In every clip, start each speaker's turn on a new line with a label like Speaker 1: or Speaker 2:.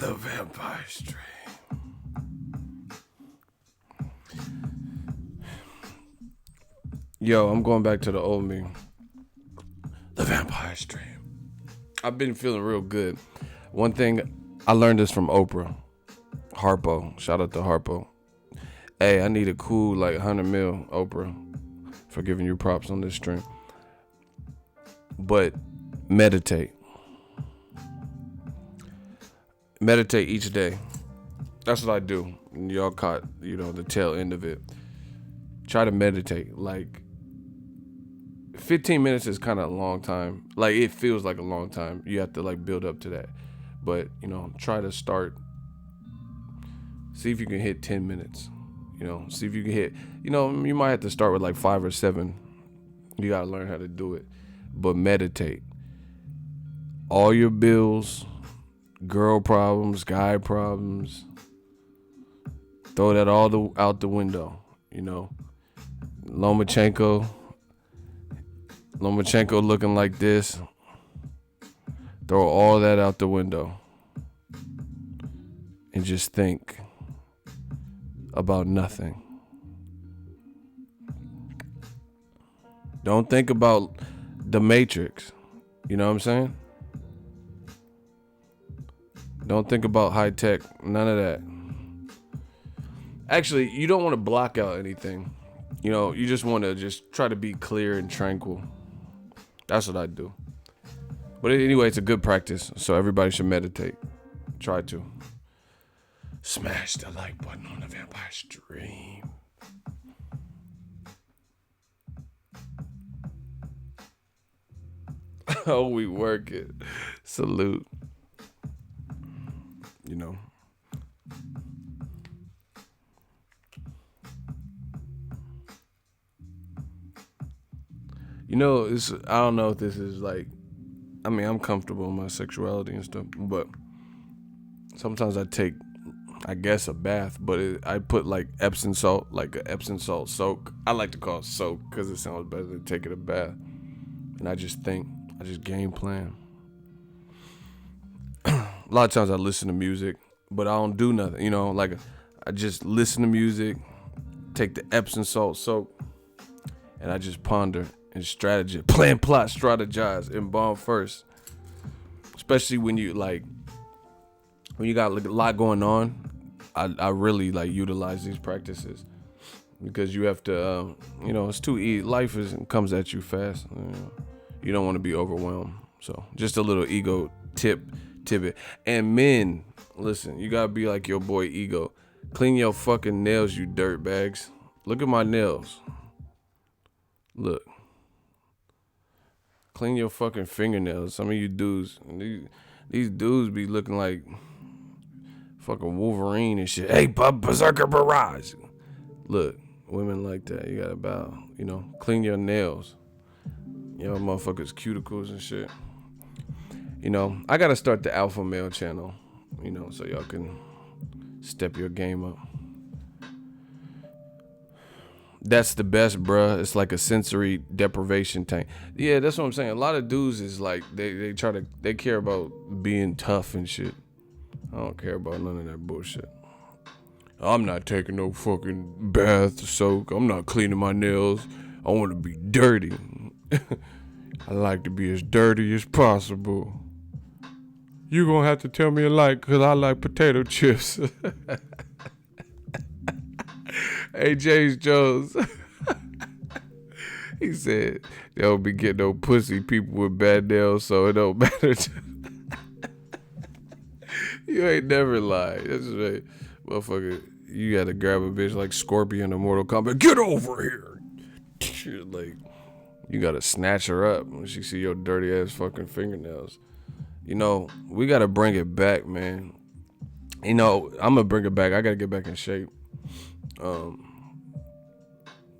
Speaker 1: The vampire stream. Yo, I'm going back to the old me. The vampire stream. I've been feeling real good. One thing, I learned this from Oprah. Harpo. Shout out to Harpo. Hey, I need a cool like 100 mil, Oprah, for giving you props on this stream. But meditate. Meditate each day. That's what I do. Y'all caught, the tail end of it. Try to meditate. Like 15 minutes is kind of a long time. Like it feels like a long time. You have to like build up to that. But, try to start. See if you can hit 10 minutes. See if you can hit, you might have to start with like 5 or 7. You got to learn how to do it. But meditate. All your bills, girl problems, guy problems, throw that all out the window, Lomachenko looking like this. Throw all that out the window. And just think about nothing. Don't think about the Matrix. You know what I'm saying? Don't think about high tech. None of that. Actually, you don't want to block out anything. You just want to just try to be clear and tranquil. That's what I do. But anyway, it's a good practice. So everybody should meditate. Try to. Smash the like button on the vampire stream. Oh, we work it. Salute. I don't know if this is like, I'm comfortable in my sexuality and stuff, but sometimes I take, I guess, a bath, but I put like Epsom salt, like an Epsom salt soak. I like to call it soak because it sounds better than taking a bath. And I just game plan. A lot of times I listen to music, but I don't do nothing, like I just listen to music, take the Epsom salt soak, and I just ponder and plan, plot, strategize, and bomb first. Especially when you got a lot going on, I really like utilize these practices because you have to, it's too easy. Life comes at you fast. You don't want to be overwhelmed. So just a little ego tidbit. And men, listen, you gotta be like your boy Ego. Clean your fucking nails, you dirt bags. Look at my nails. Look. Clean your fucking fingernails. Some of you dudes, these dudes be looking like fucking Wolverine and shit. Hey, Berserker Barrage. Look, women like that. You gotta bow. Clean your nails. Motherfuckers cuticles and shit. I gotta start the alpha male channel. So y'all can step your game up. That's the best, bruh. It's like a sensory deprivation tank. Yeah, that's what I'm saying. A lot of dudes is like they care about being tough and shit. I don't care about none of that bullshit. I'm not taking no fucking bath or soak. I'm not cleaning my nails. I want to be dirty. I like to be as dirty as possible. You gonna have to tell me a like, cause I like potato chips. Hey, James Jones. He said, they don't be getting no pussy people with bad nails, so it don't matter. You ain't never lied. That's right. Motherfucker, you gotta grab a bitch like Scorpion or Mortal Kombat. Get over here. Like, you gotta snatch her up when she see your dirty ass fucking fingernails. We gotta bring it back, man. I'm gonna bring it back. I gotta get back in shape.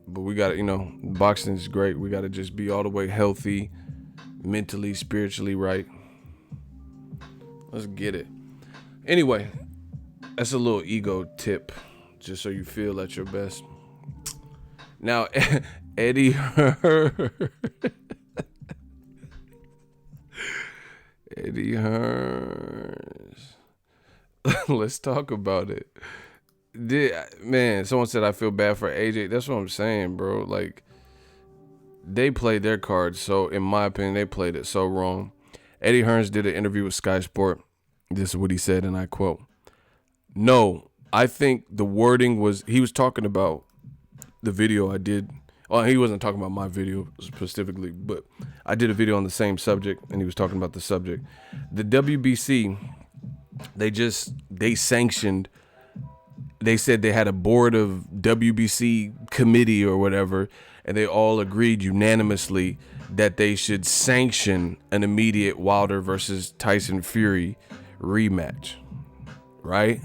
Speaker 1: But we gotta, boxing is great. We gotta just be all the way healthy, mentally, spiritually right. Let's get it. Anyway, that's a little ego tip, just so you feel at your best. Now, Eddie Hearn. Eddie Hearnssss. Let's talk about it. Man, someone said I feel bad for AJ. That's what I'm saying, bro. Like, they played their cards, so in my opinion, they played it so wrong. Eddie Hearnssss did an interview with Sky Sport. This is what he said, and I quote, "No, I think the wording was," he was talking about the video I did. Well, he wasn't talking about my video specifically, but I did a video on the same subject, and he was talking about the subject. The WBC, they sanctioned, they said they had a board of WBC committee or whatever, and they all agreed unanimously that they should sanction an immediate Wilder versus Tyson Fury rematch, right?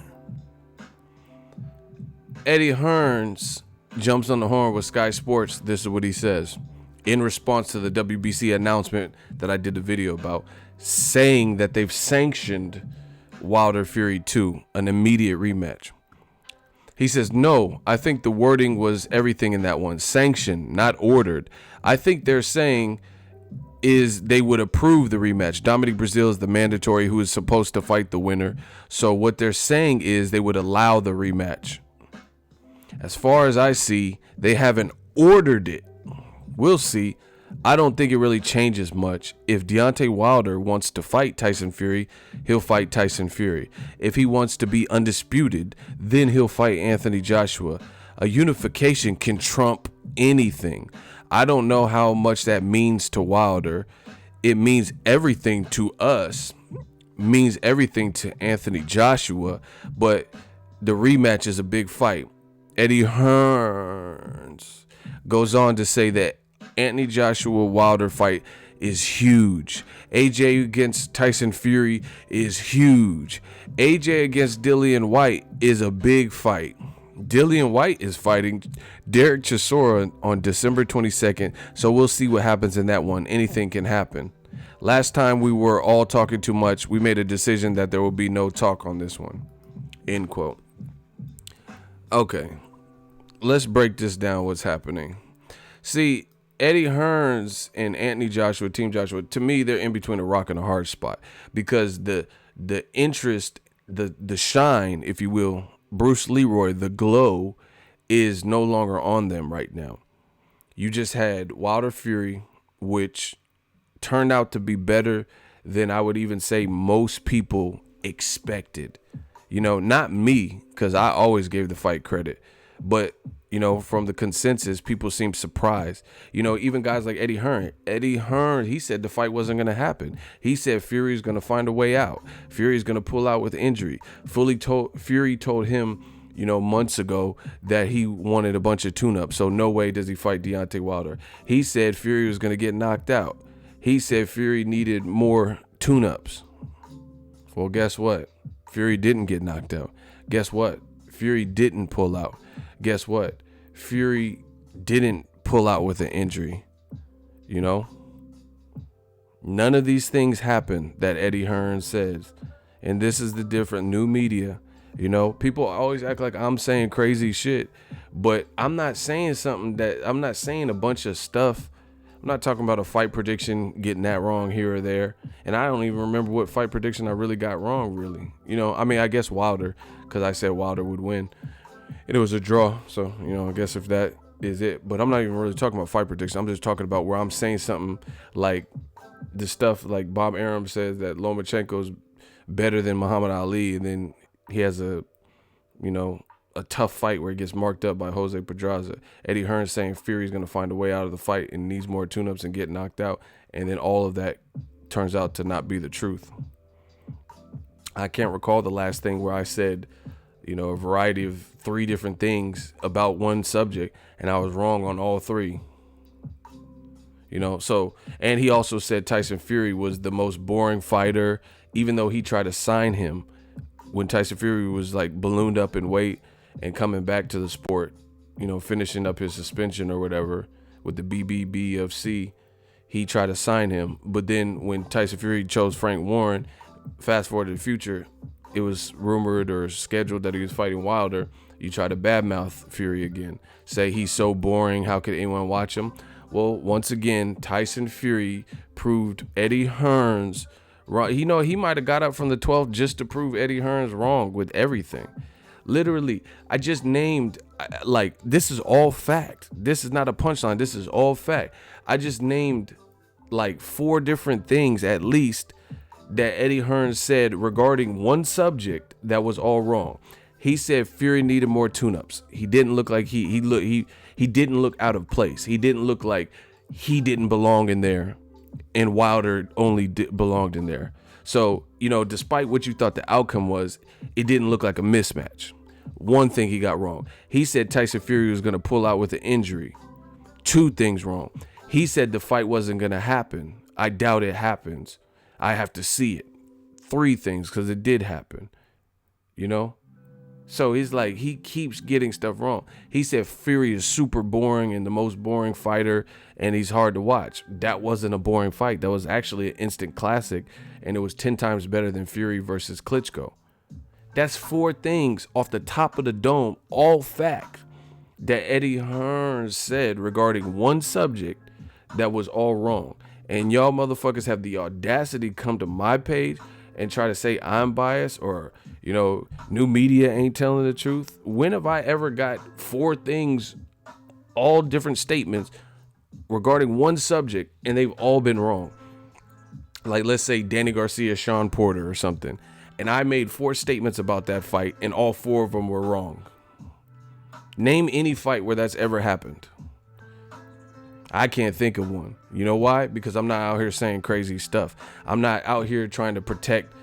Speaker 1: Eddie Hearnssss jumps on the horn with Sky Sports. This is what he says in response to the WBC announcement that I did the video about, saying that they've sanctioned Wilder Fury 2, an immediate rematch. He says, "No, I think the wording was everything in that one. Sanctioned, not ordered. I think they're saying is they would approve the rematch. Dominic Breazeale is the mandatory who is supposed to fight the winner. So what they're saying is they would allow the rematch. As far as I see, they haven't ordered it. We'll see. I don't think it really changes much. If Deontay Wilder wants to fight Tyson Fury, he'll fight Tyson Fury. If he wants to be undisputed, then he'll fight Anthony Joshua. A unification can trump anything. I don't know how much that means to Wilder. It means everything to us, means everything to Anthony Joshua, but the rematch is a big fight." Eddie Hearnssss goes on to say that Anthony Joshua Wilder fight is huge. AJ against Tyson Fury is huge. AJ against Dillian White is a big fight. Dillian White is fighting Derek Chisora on December 22nd, so we'll see what happens in that one. Anything can happen. Last time we were all talking too much, we made a decision that there will be no talk on this one. End quote. Okay, let's break this down, what's happening. See, Eddie Hearnssss and Anthony Joshua, Team Joshua, to me, they're in between a rock and a hard spot because the interest, the shine, if you will, Bruce Leroy, the glow, is no longer on them right now. You just had Wilder Fury, which turned out to be better than I would even say most people expected. You know, not me, because I always gave the fight credit, but you know, from the consensus, people seem surprised. You know, even guys like Eddie Hearn. Eddie Hearn, he said the fight wasn't going to happen. He said Fury's going to find a way out. Fury's going to pull out with injury. Fury told him, you know, months ago that he wanted a bunch of tune-ups, so no way does he fight Deontay Wilder. He said Fury was going to get knocked out. He said Fury needed more tune-ups. Well, guess what? Fury didn't get knocked out. Guess what? Fury didn't pull out. Guess what? Fury didn't pull out with an injury. You know? None of these things happen that Eddie Hearn says. And this is the different new media. You know, people always act like I'm saying crazy shit, but I'm not saying I'm not saying a bunch of stuff. I'm not talking about a fight prediction, getting that wrong here or there. And I don't even remember what fight prediction I really got wrong, really. You know, I mean, I guess Wilder, because I said Wilder would win. And it was a draw. So, you know, I guess if that is it. But I'm not even really talking about fight prediction. I'm just talking about where I'm saying something like the stuff like Bob Arum says that Lomachenko's better than Muhammad Ali. And then he has a tough fight where he gets marked up by Jose Pedraza. Eddie Hearn saying Fury's going to find a way out of the fight and needs more tune-ups and get knocked out. And then all of that turns out to not be the truth. I can't recall the last thing where I said, you know, a variety of 3 different things about one subject, and I was wrong on all 3. You know, so, and he also said Tyson Fury was the most boring fighter, even though he tried to sign him when Tyson Fury was like ballooned up in weight and coming back to the sport, you know, finishing up his suspension or whatever with the BBBFC. He tried to sign him, but then when Tyson Fury chose Frank Warren, fast forward to the future, it was rumored or scheduled that he was fighting Wilder. You try to badmouth Fury again, say he's so boring, how could anyone watch him? Well, once again, Tyson Fury proved Eddie Hearnssss Wrong. He might have got up from the 12th just to prove Eddie Hearn's wrong with everything. Literally, I just named, like, this is all fact. This is not a punchline. This is all fact. I just named like 4 different things at least that Eddie Hearn said regarding one subject that was all wrong. He said Fury needed more tune-ups. He didn't look like he didn't look out of place. He didn't look like he didn't belong in there, and Wilder only belonged in there. So, despite what you thought the outcome was, it didn't look like a mismatch. One thing he got wrong. He said Tyson Fury was going to pull out with an injury. 2 things wrong. He said the fight wasn't going to happen. I doubt it happens. I have to see it. 3 things, because it did happen. So he's like, he keeps getting stuff wrong. He said Fury is super boring and the most boring fighter, and he's hard to watch. That wasn't a boring fight. That was actually an instant classic, and it was 10 times better than Fury versus Klitschko. That's 4 things off the top of the dome, all fact, that Eddie Hearn said regarding one subject that was all wrong. And y'all motherfuckers have the audacity to come to my page and try to say I'm biased or, new media ain't telling the truth. When have I ever got 4 things, all different statements regarding one subject, and they've all been wrong? Like, let's say Danny Garcia, Sean Porter or something. And I made 4 statements about that fight, and all 4 of them were wrong. Name any fight where that's ever happened. I can't think of one. You know why? Because I'm not out here saying crazy stuff. I'm not out here trying to protect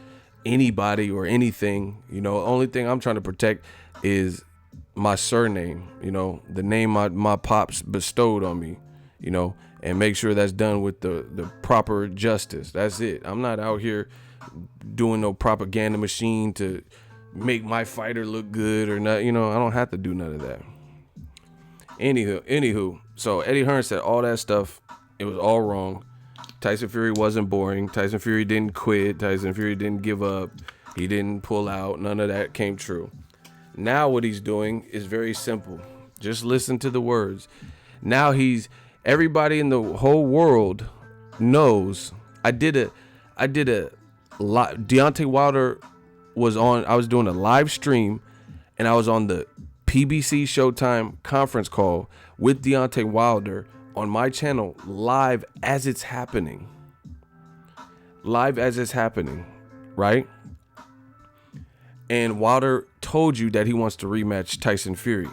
Speaker 1: anybody or anything. The only thing I'm trying to protect is my surname, the name my pops bestowed on me, and make sure that's done with the proper justice. That's it. I'm not out here doing no propaganda machine to make my fighter look good or not. I don't have to do none of that. Anywho, so Eddie Hearn said all that stuff. It was all wrong. Tyson Fury wasn't boring. Tyson Fury didn't quit. Tyson Fury didn't give up. He didn't pull out. None of that came true. Now what he's doing is very simple. Just listen to the words. Now everybody in the whole world knows. I did a Deontay Wilder was on. I was doing a live stream, and I was on the PBC Showtime conference call with Deontay Wilder on my channel, live as it's happening. Right? And Wilder told you that he wants to rematch Tyson Fury.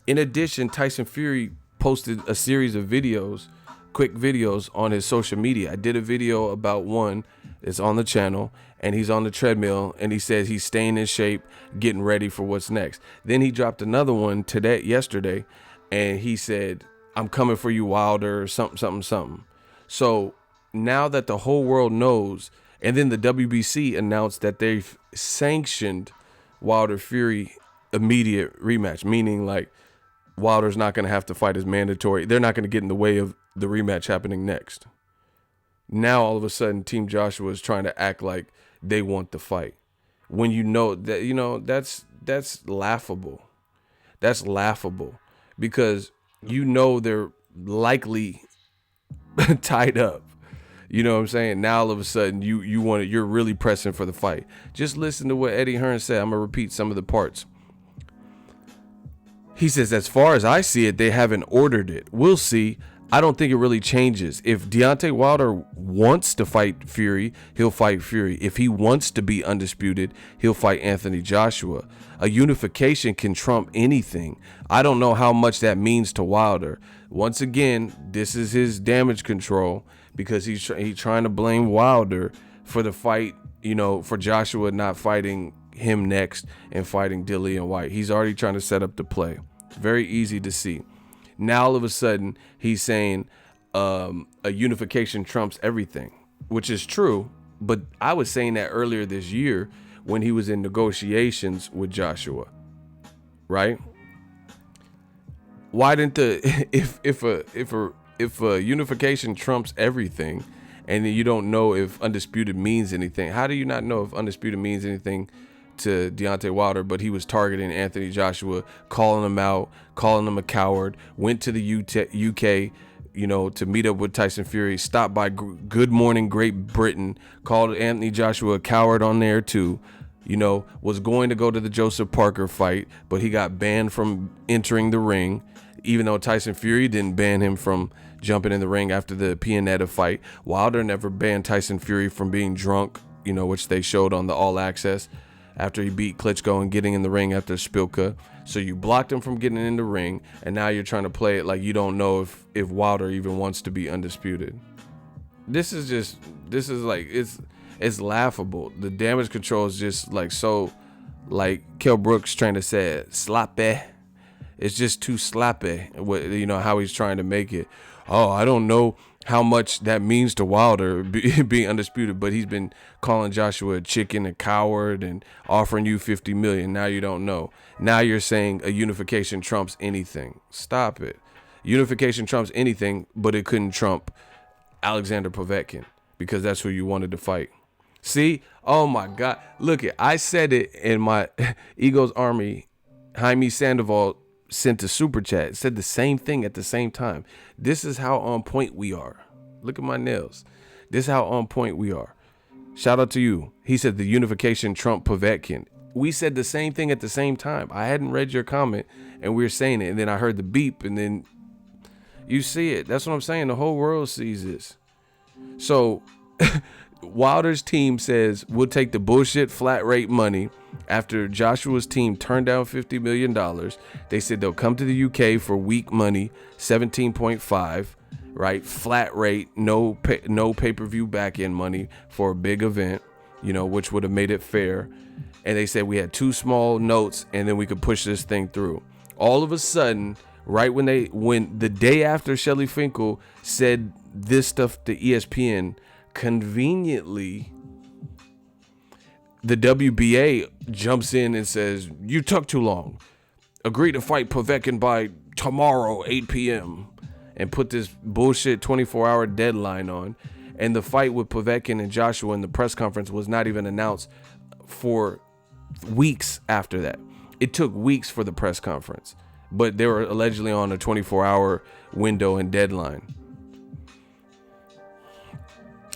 Speaker 1: In addition, Tyson Fury posted a series of videos, quick videos on his social media. I did a video about one that's on the channel, and he's on the treadmill, and he says he's staying in shape, getting ready for what's next. Then he dropped another one yesterday, and he said, I'm coming for you, Wilder, or something. So now that the whole world knows, and then the WBC announced that they've sanctioned Wilder Fury immediate rematch, meaning like Wilder's not going to have to fight as mandatory. They're not going to get in the way of the rematch happening next. Now all of a sudden Team Joshua is trying to act like they want the fight, when that that's laughable. That's laughable, because they're likely tied up. You know what I'm saying? Now all of a sudden you're really pressing for the fight. Just listen to what Eddie Hearn said. I'm gonna repeat some of the parts. He says, as far as I see it, they haven't ordered it. We'll see. I don't think it really changes. If Deontay Wilder wants to fight Fury, he'll fight Fury. If he wants to be undisputed, he'll fight Anthony Joshua. A unification can trump anything. I don't know how much that means to Wilder. Once again, this is his damage control, because he's trying to blame Wilder for the fight, for Joshua not fighting him next and fighting Dillian White. He's already trying to set up the play. It's very easy to see. Now all of a sudden he's saying a unification trumps everything, which is true. But I was saying that earlier this year when he was in negotiations with Joshua, right? Why didn't if a unification trumps everything, and you don't know if undisputed means anything? How do you not know if undisputed means anything to Deontay Wilder? But he was targeting Anthony Joshua, calling him out, calling him a coward, went to the UK, to meet up with Tyson Fury, stopped by Good Morning Great Britain, called Anthony Joshua a coward on there too, was going to go to the Joseph Parker fight, but he got banned from entering the ring, even though Tyson Fury didn't ban him from jumping in the ring after the Pianetta fight. Wilder never banned Tyson Fury from being drunk, which they showed on the All Access after he beat Klitschko and getting in the ring after Spilka. So you blocked him from getting in the ring, and now you're trying to play it like you don't know if Wilder even wants to be undisputed. This is like, it's laughable. The damage control is just like so, like Kell Brooks trying to say it, sloppy. It's just too sloppy, how he's trying to make it. Oh, I don't know how much that means to Wilder being undisputed, but he's been calling Joshua a chicken, a coward, and offering you $50 million. Now you don't know. Now you're saying a unification trumps anything. Stop it. Unification trumps anything, but it couldn't trump Alexander Povetkin because that's who you wanted to fight. See? Oh my God. Look it. I said it in my Eagles Army. Jaime Sandoval sent a super chat. It said the same thing at the same time. This is how on point we are. Look at my nails. This is how on point we are. Shout out to you. He said the unification Trump Povetkin. We said the same thing at the same time. I hadn't read your comment and we were saying it, and then I heard the beep, and then you see it. That's what I'm saying. The whole world sees this. So Wilder's team says we'll take the bullshit flat rate money after Joshua's team turned down $50 million. They said they'll come to the UK for weak money, 17.5, right? Flat rate, no pay-per-view back-end money for a big event, which would have made it fair. And they said we had 2 small notes and then we could push this thing through. All of a sudden, right when the day after Shelly Finkel said this stuff to ESPN, conveniently, the WBA jumps in and says, you took too long. Agree to fight Povetkin by tomorrow, 8 p.m. and put this bullshit 24-hour deadline on. And the fight with Povetkin and Joshua in the press conference was not even announced for weeks after that. It took weeks for the press conference, but they were allegedly on a 24-hour window and deadline.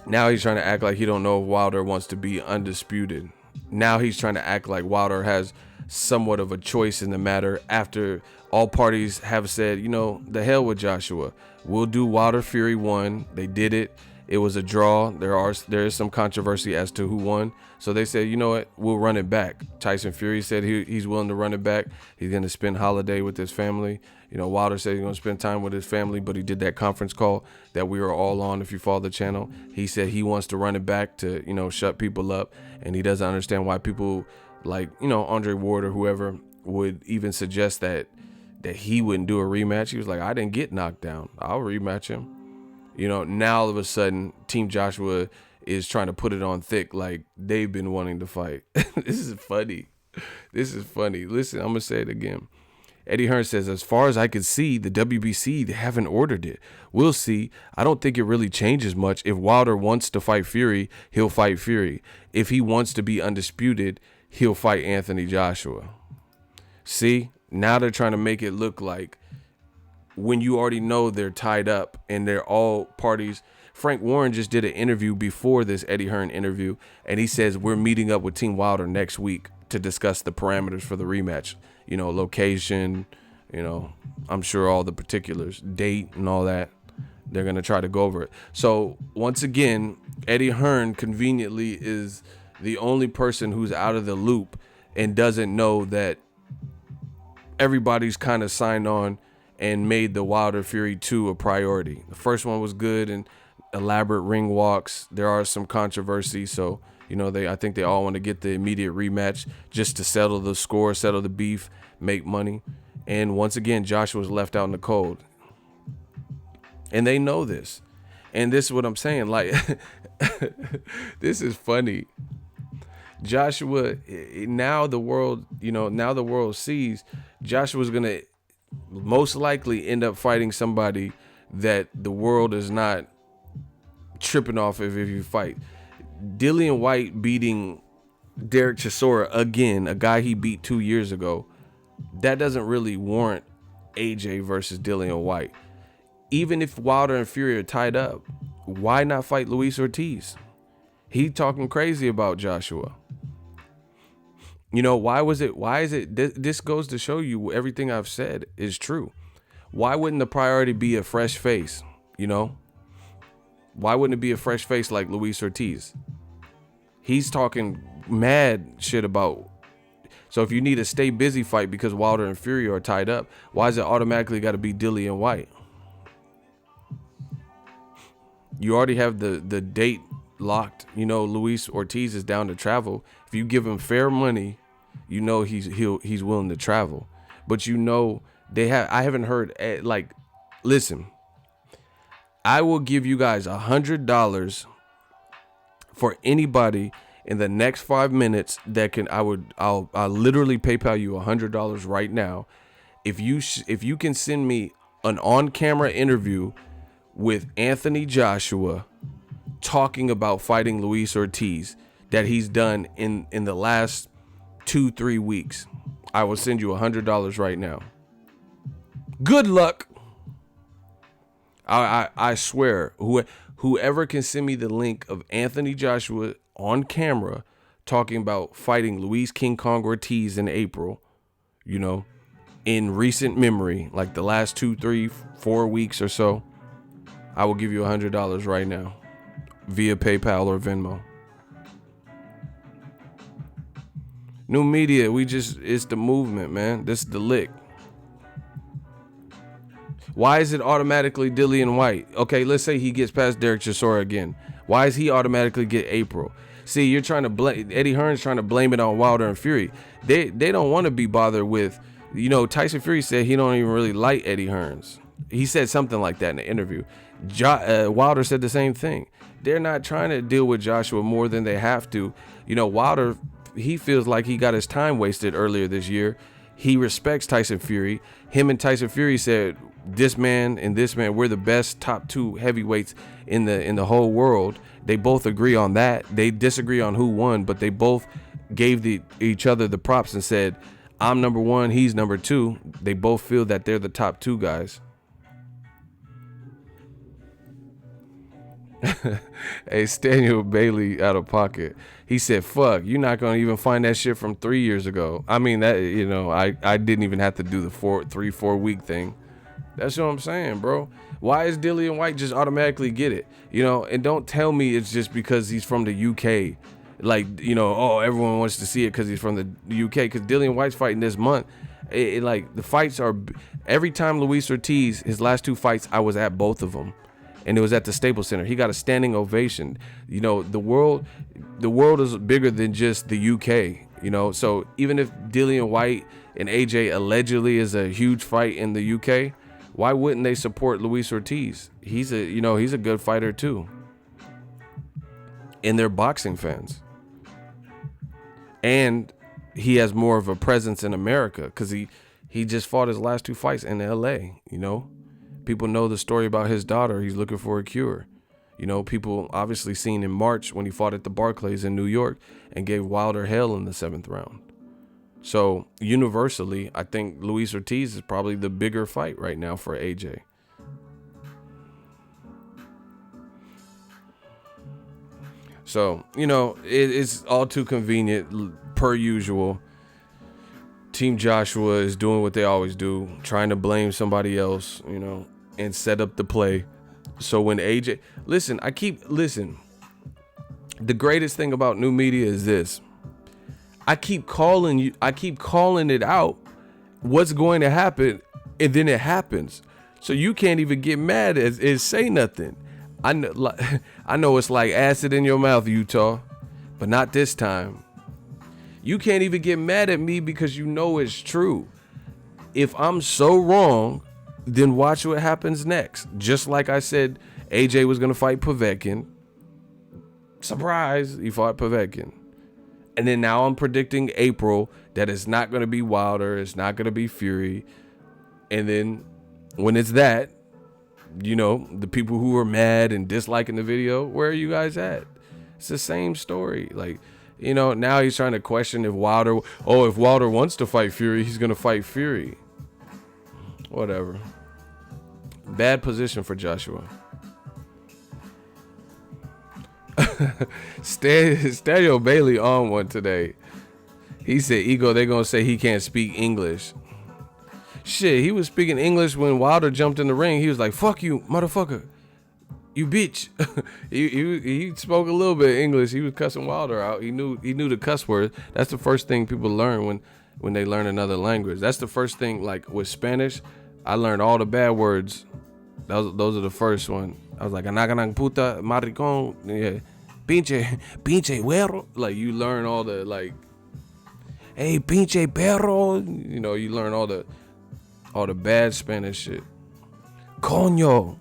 Speaker 1: Now he's trying to act like he don't know if Wilder wants to be undisputed. Now he's trying to act like Wilder has somewhat of a choice in the matter after all parties have said, the hell with Joshua. We'll do Wilder Fury 1. They did it. It was a draw. There is some controversy as to who won. So they said, you know what? We'll run it back. Tyson Fury said he's willing to run it back. He's going to spend holiday with his family. Wilder said he's going to spend time with his family, but he did that conference call that we were all on if you follow the channel. He said he wants to run it back to, shut people up. And he doesn't understand why people like, Andre Ward or whoever would even suggest that he wouldn't do a rematch. He was like, I didn't get knocked down. I'll rematch him. Now all of a sudden, Team Joshua is trying to put it on thick like they've been wanting to fight. This is funny. Listen, I'm going to say it again. Eddie Hearn says, as far as I can see, the WBC, they haven't ordered it. We'll see. I don't think it really changes much. If Wilder wants to fight Fury, he'll fight Fury. If he wants to be undisputed, he'll fight Anthony Joshua. See, now they're trying to make it look like when you already know they're tied up and they're all parties. Frank Warren just did an interview before this Eddie Hearn interview, and he says we're meeting up with Team Wilder next week to discuss the parameters for the rematch. Location, I'm sure all the particulars, date and all that. They're going to try to go over it. So once again, Eddie Hearn conveniently is the only person who's out of the loop and doesn't know that everybody's kind of signed on and made the Wilder Fury 2 a priority. The first one was good and elaborate ring walks. There are some controversy, so I think they all want to get the immediate rematch just to settle the score, settle the beef, make money. And once again, Joshua's left out in the cold. And they know this. And this is what I'm saying. Like, this is funny. Joshua, now the world sees Joshua's going to most likely end up fighting somebody that the world is not tripping off if you fight. Dillian White beating Derek Chisora again, a guy he beat 2 years ago, that doesn't really warrant AJ versus Dillian White. even if Wilder and Fury are tied up, why not fight Luis Ortiz? He talking crazy about Joshua. You know, why is it, this goes to show you everything I've said is true. Why wouldn't the priority be a fresh face, you know? Why wouldn't it be a fresh face like Luis Ortiz? He's talking mad shit about. So if you need a stay busy fight because Wilder and Fury are tied up, why is it automatically got to be Dillian White? You already have the date locked. You know, Luis Ortiz is down to travel. If you give him fair money, you know he's willing to travel. But you know I haven't heard like, listen, I will give you guys $100 for anybody in the next 5 minutes that can. I'll literally PayPal you $100 right now if you can send me an on-camera interview with Anthony Joshua talking about fighting Luis Ortiz that he's done in the last 2-3 weeks. I will send you $100 right now. Good luck. I swear, whoever can send me the link of Anthony Joshua on camera talking about fighting Luis King Kong Ortiz in April, you know, in recent memory, like the last 2, 3, 4 weeks or so, I will give you $100 right now via PayPal or Venmo. New media, it's the movement, man. This is the lick. Why is it automatically Dillian White? Okay, let's say he gets past Derek Chisora again. Why is he automatically get April? See, you're trying to blame Eddie Hearn's trying to blame it on Wilder and Fury. They don't want to be bothered with, you know, Tyson Fury said he don't even really like Eddie Hearn's. He said something like that in the interview. Wilder said the same thing. They're not trying to deal with Joshua more than they have to. You know, Wilder, he feels like he got his time wasted earlier this year. He respects Tyson Fury. Him and Tyson Fury said, this man and this man, we're the best top 2 heavyweights in the whole world. They both agree on that. They disagree on who won, but they both gave each other the props and said, I'm number 1, he's number 2. They both feel that they're the top 2 guys. Hey, Staniel Bailey out of pocket. He said, fuck, you're not going to even find that shit from 3 years ago. I mean, that, you know, I didn't even have to do the 3-4 week thing. That's what I'm saying, bro. Why is Dillian White just automatically get it? You know, and don't tell me it's just because he's from the UK. Like, you know, oh, everyone wants to see it because he's from the UK. Because Dillian White's fighting this month. Like, the fights are, every time Luis Ortiz, his last 2 fights, I was at both of them. And it was at the Staples Center. He got a standing ovation. You know, the world is bigger than just the UK, you know. So even if Dillian White and AJ allegedly is a huge fight in the UK, why wouldn't they support Luis Ortiz? He's a good fighter too. And they're boxing fans. And he has more of a presence in America because he just fought his last 2 fights in LA, you know. People know the story about his daughter. He's looking for a cure. You know, people obviously seen in March when he fought at the Barclays in New York and gave Wilder hell in the 7th round. So universally, I think Luis Ortiz is probably the bigger fight right now for AJ. So, you know, it's all too convenient per usual. Team Joshua is doing what they always do, trying to blame somebody else, you know, and set up the play. So when AJ, listen, the greatest thing about new media is this. I keep calling it out what's going to happen, and then it happens. So you can't even get mad and say nothing. I know it's like acid in your mouth, Utah, but not this time. You can't even get mad at me because you know it's true. If I'm so wrong, then watch what happens next. Just like I said, AJ was going to fight Povetkin. Surprise, he fought Povetkin. And then now I'm predicting April that it's not going to be Wilder, it's not going to be Fury. And then when it's that, you know, the people who are mad and disliking the video, where are you guys at? It's the same story. Like, you know, now he's trying to question if Wilder wants to fight Fury, he's going to fight Fury. Whatever. Bad position for Joshua. Stereo Bailey on one today. He said, Ego, they gonna say he can't speak English. Shit, he was speaking English when Wilder jumped in the ring. He was like, fuck you, motherfucker. You bitch. he spoke a little bit of English. He was cussing Wilder out. He knew the cuss words. That's the first thing people learn when they learn another language. That's the first thing, like with Spanish, I learned all the bad words. Those are the first one. I was like, anaganang puta, maricón, yeah. Pinche güero. Like, you learn all the, like, hey, pinche perro. You know, you learn all the bad Spanish shit. Coño.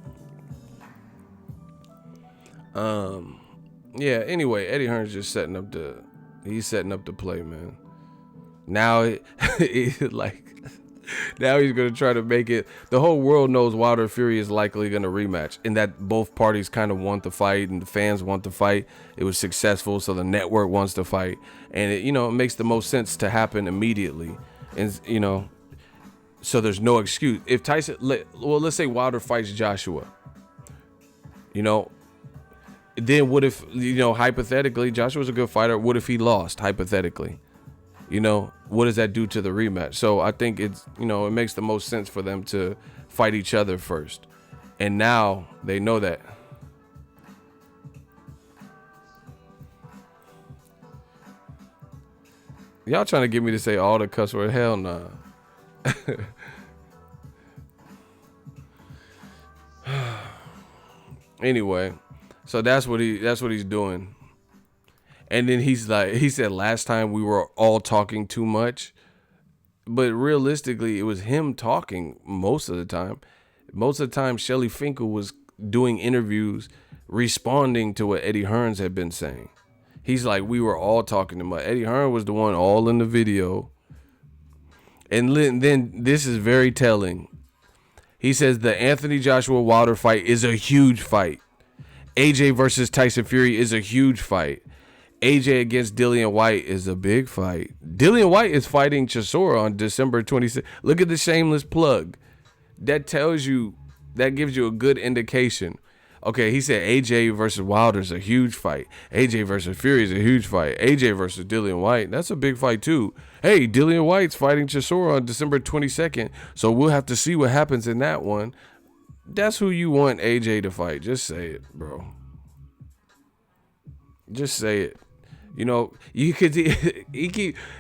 Speaker 1: Yeah, anyway, Eddie Hearn's just setting up the play, man. Now now he's gonna try to make it. The whole world knows Wilder Fury is likely gonna rematch, and that both parties kind of want the fight, and the fans want the fight. It was successful, so the network wants to fight, and it makes the most sense to happen immediately, and so there's no excuse. If Tyson, let's say Wilder fights Joshua, then what if, hypothetically, Joshua's a good fighter. What if he lost, hypothetically? What does that do to the rematch? So I think it's, it makes the most sense for them to fight each other first. And now they know that. Y'all trying to get me to say all the cuss words? Hell nah. Anyway, so that's what he's doing. And then he said last time we were all talking too much. But realistically, it was him talking most of the time. Most of the time, Shelly Finkel was doing interviews responding to what Eddie Hearns had been saying. He's like, we were all talking too much. Eddie Hearn was the one all in the video. And then this is very telling. He says the Anthony Joshua Wilder fight is a huge fight. AJ versus Tyson Fury is a huge fight. AJ against Dillian White is a big fight. Dillian White is fighting Chisora on December 26th. Look at the shameless plug. That gives you a good indication. Okay, he said AJ versus Wilder is a huge fight. AJ versus Fury is a huge fight. AJ versus Dillian White, that's a big fight too. Hey, Dillian White's fighting Chisora on December 22nd, so we'll have to see what happens in that one. That's who you want AJ to fight. Just say it, bro. Just say it. You could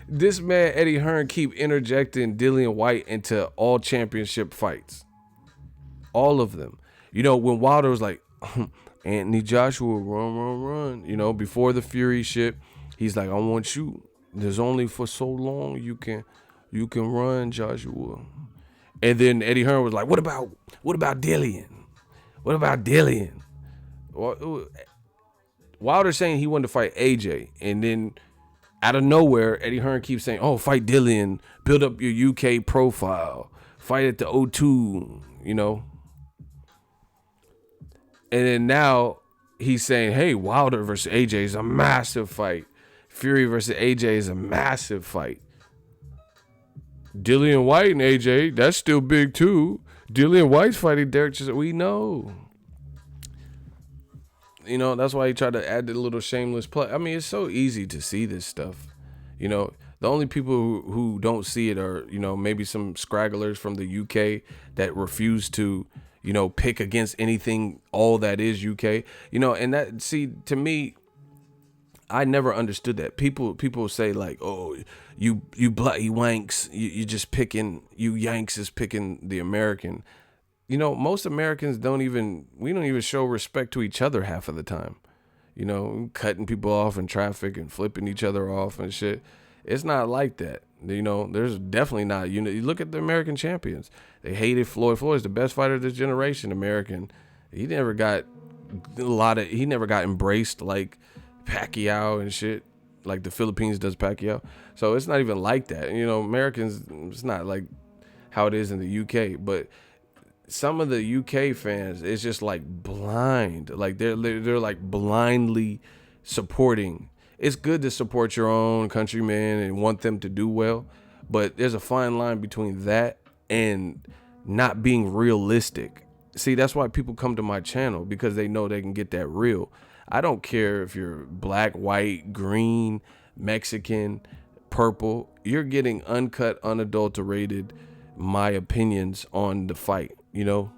Speaker 1: this man Eddie Hearn keep interjecting Dillian White into all championship fights. All of them. When Wilder was like, Anthony Joshua, run, before the Fury shit, he's like, I want you. There's only for so long you can run, Joshua. And then Eddie Hearn was like, what about Dillian? What about Dillian? Wilder saying he wanted to fight AJ, and then out of nowhere, Eddie Hearn keeps saying, oh, fight Dillian, build up your UK profile, fight at the O2, And then now he's saying, hey, Wilder versus AJ is a massive fight. Fury versus AJ is a massive fight. Dillian White and AJ, that's still big too. Dillian White's fighting Derek Chisora. We know. That's why he tried to add the little shameless play. I mean, it's so easy to see this stuff. The only people who don't see it are, maybe some scragglers from the UK that refuse to, pick against anything, all that is UK. And that, see, to me, I never understood that. People say like, oh, you bloody wanks, you just picking, you Yanks is picking the American. Most Americans we don't even show respect to each other half of the time. Cutting people off in traffic and flipping each other off and shit. It's not like that. There's definitely not. You look at the American champions. They hated Floyd. Floyd's the best fighter of this generation, American. He never got embraced like Pacquiao and shit, like the Philippines does Pacquiao. So it's not even like that. Americans, it's not like how it is in the UK, but some of the UK fans, it's just like blind. Like they're like blindly supporting. It's good to support your own countrymen and want them to do well, but there's a fine line between that and not being realistic See, that's why people come to my channel, because they know they can get that real. I don't care if you're black, white, green, Mexican, purple. You're getting uncut, unadulterated my opinions on the fight. You know,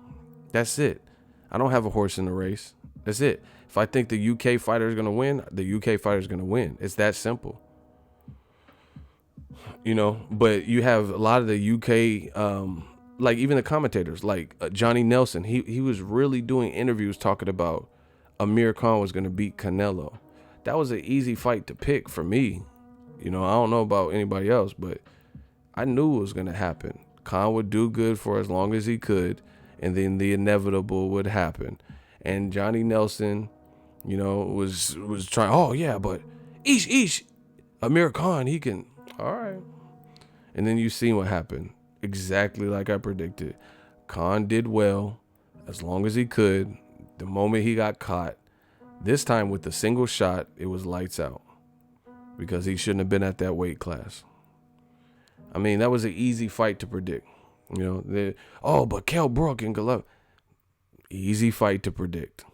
Speaker 1: that's it. I don't have a horse in the race. That's it. If I think the UK fighter is going to win, the UK fighter is going to win. It's that simple. You know, but you have a lot of the UK, like even the commentators, like Johnny Nelson, he was really doing interviews talking about Amir Khan was going to beat Canelo. That was an easy fight to pick for me. You know, I don't know about anybody else, but I knew it was going to happen. Khan would do good for as long as he could, and then the inevitable would happen. And Johnny Nelson, you know, was trying, oh yeah, but Amir Khan, he can, all right. And then you see what happened. Exactly like I predicted. Khan did well as long as he could. The moment he got caught, this time with the single shot, it was lights out, because he shouldn't have been at that weight class. I mean, that was an easy fight to predict. You know, but Kell Brook and Golovkin, easy fight to predict.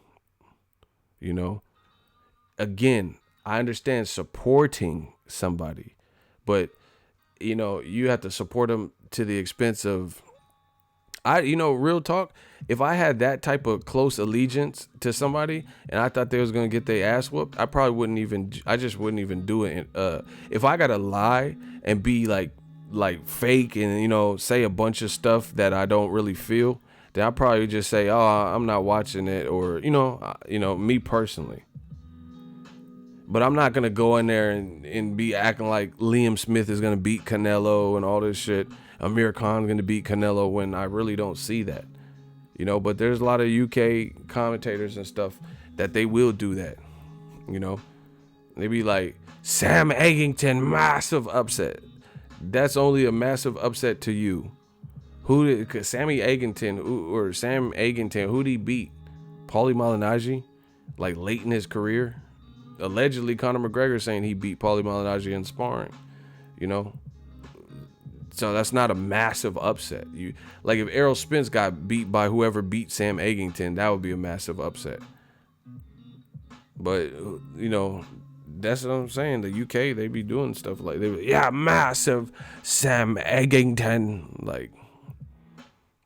Speaker 1: You know, again, I understand supporting somebody, but you know, you have to support them to the expense of, real talk. If I had that type of close allegiance to somebody and I thought they was going to get their ass whooped, I just wouldn't even do it. If I got to lie and be like fake and, you know, say a bunch of stuff that I don't really feel, then I probably just say, oh, I'm not watching it, or, me personally. But I'm not going to go in there and be acting like Liam Smith is going to beat Canelo and all this shit. Amir Khan going to beat Canelo, when I really don't see that. You know, but there's a lot of UK commentators and stuff that they will do that. You know, they be like, Sam Eggington, massive upset. That's only a massive upset to you. Cause Sam Eggington, who did he beat? Paulie Malignaggi? Like late in his career? Allegedly, Conor McGregor saying he beat Paulie Malignaggi in sparring, you know. So that's not a massive upset. Like if Errol Spence got beat by whoever beat Sam Eggington, that would be a massive upset. But you know, that's what I'm saying. The UK, they be doing stuff like massive Sam Eggington. Like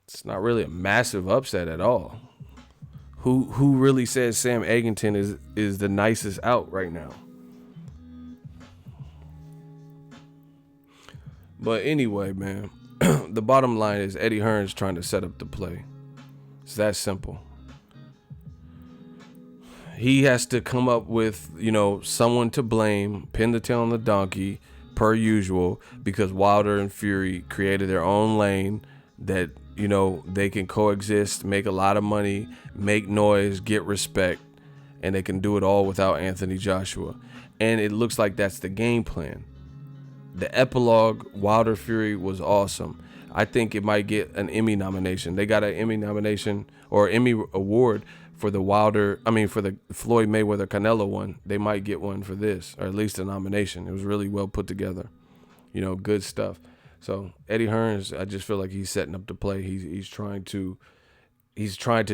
Speaker 1: it's not really a massive upset at all. Who really says Sam Eggington is the nicest out right now? But anyway, man, the bottom line is Eddie Hearn's trying to set up the play. It's that simple. He has to come up with, you know, someone to blame, pin the tail on the donkey, per usual, because Wilder and Fury created their own lane that, you know, they can coexist, make a lot of money, make noise, get respect, and they can do it all without Anthony Joshua. And it looks like that's the game plan. The epilogue, Wilder Fury, was awesome. I think it might get an Emmy nomination. They got an Emmy nomination or Emmy award for the Floyd Mayweather Canelo one. They might get one for this, or at least a nomination. It was really well put together. You know, good stuff. So Eddie Hearn's, I just feel like he's setting up the play. He's trying to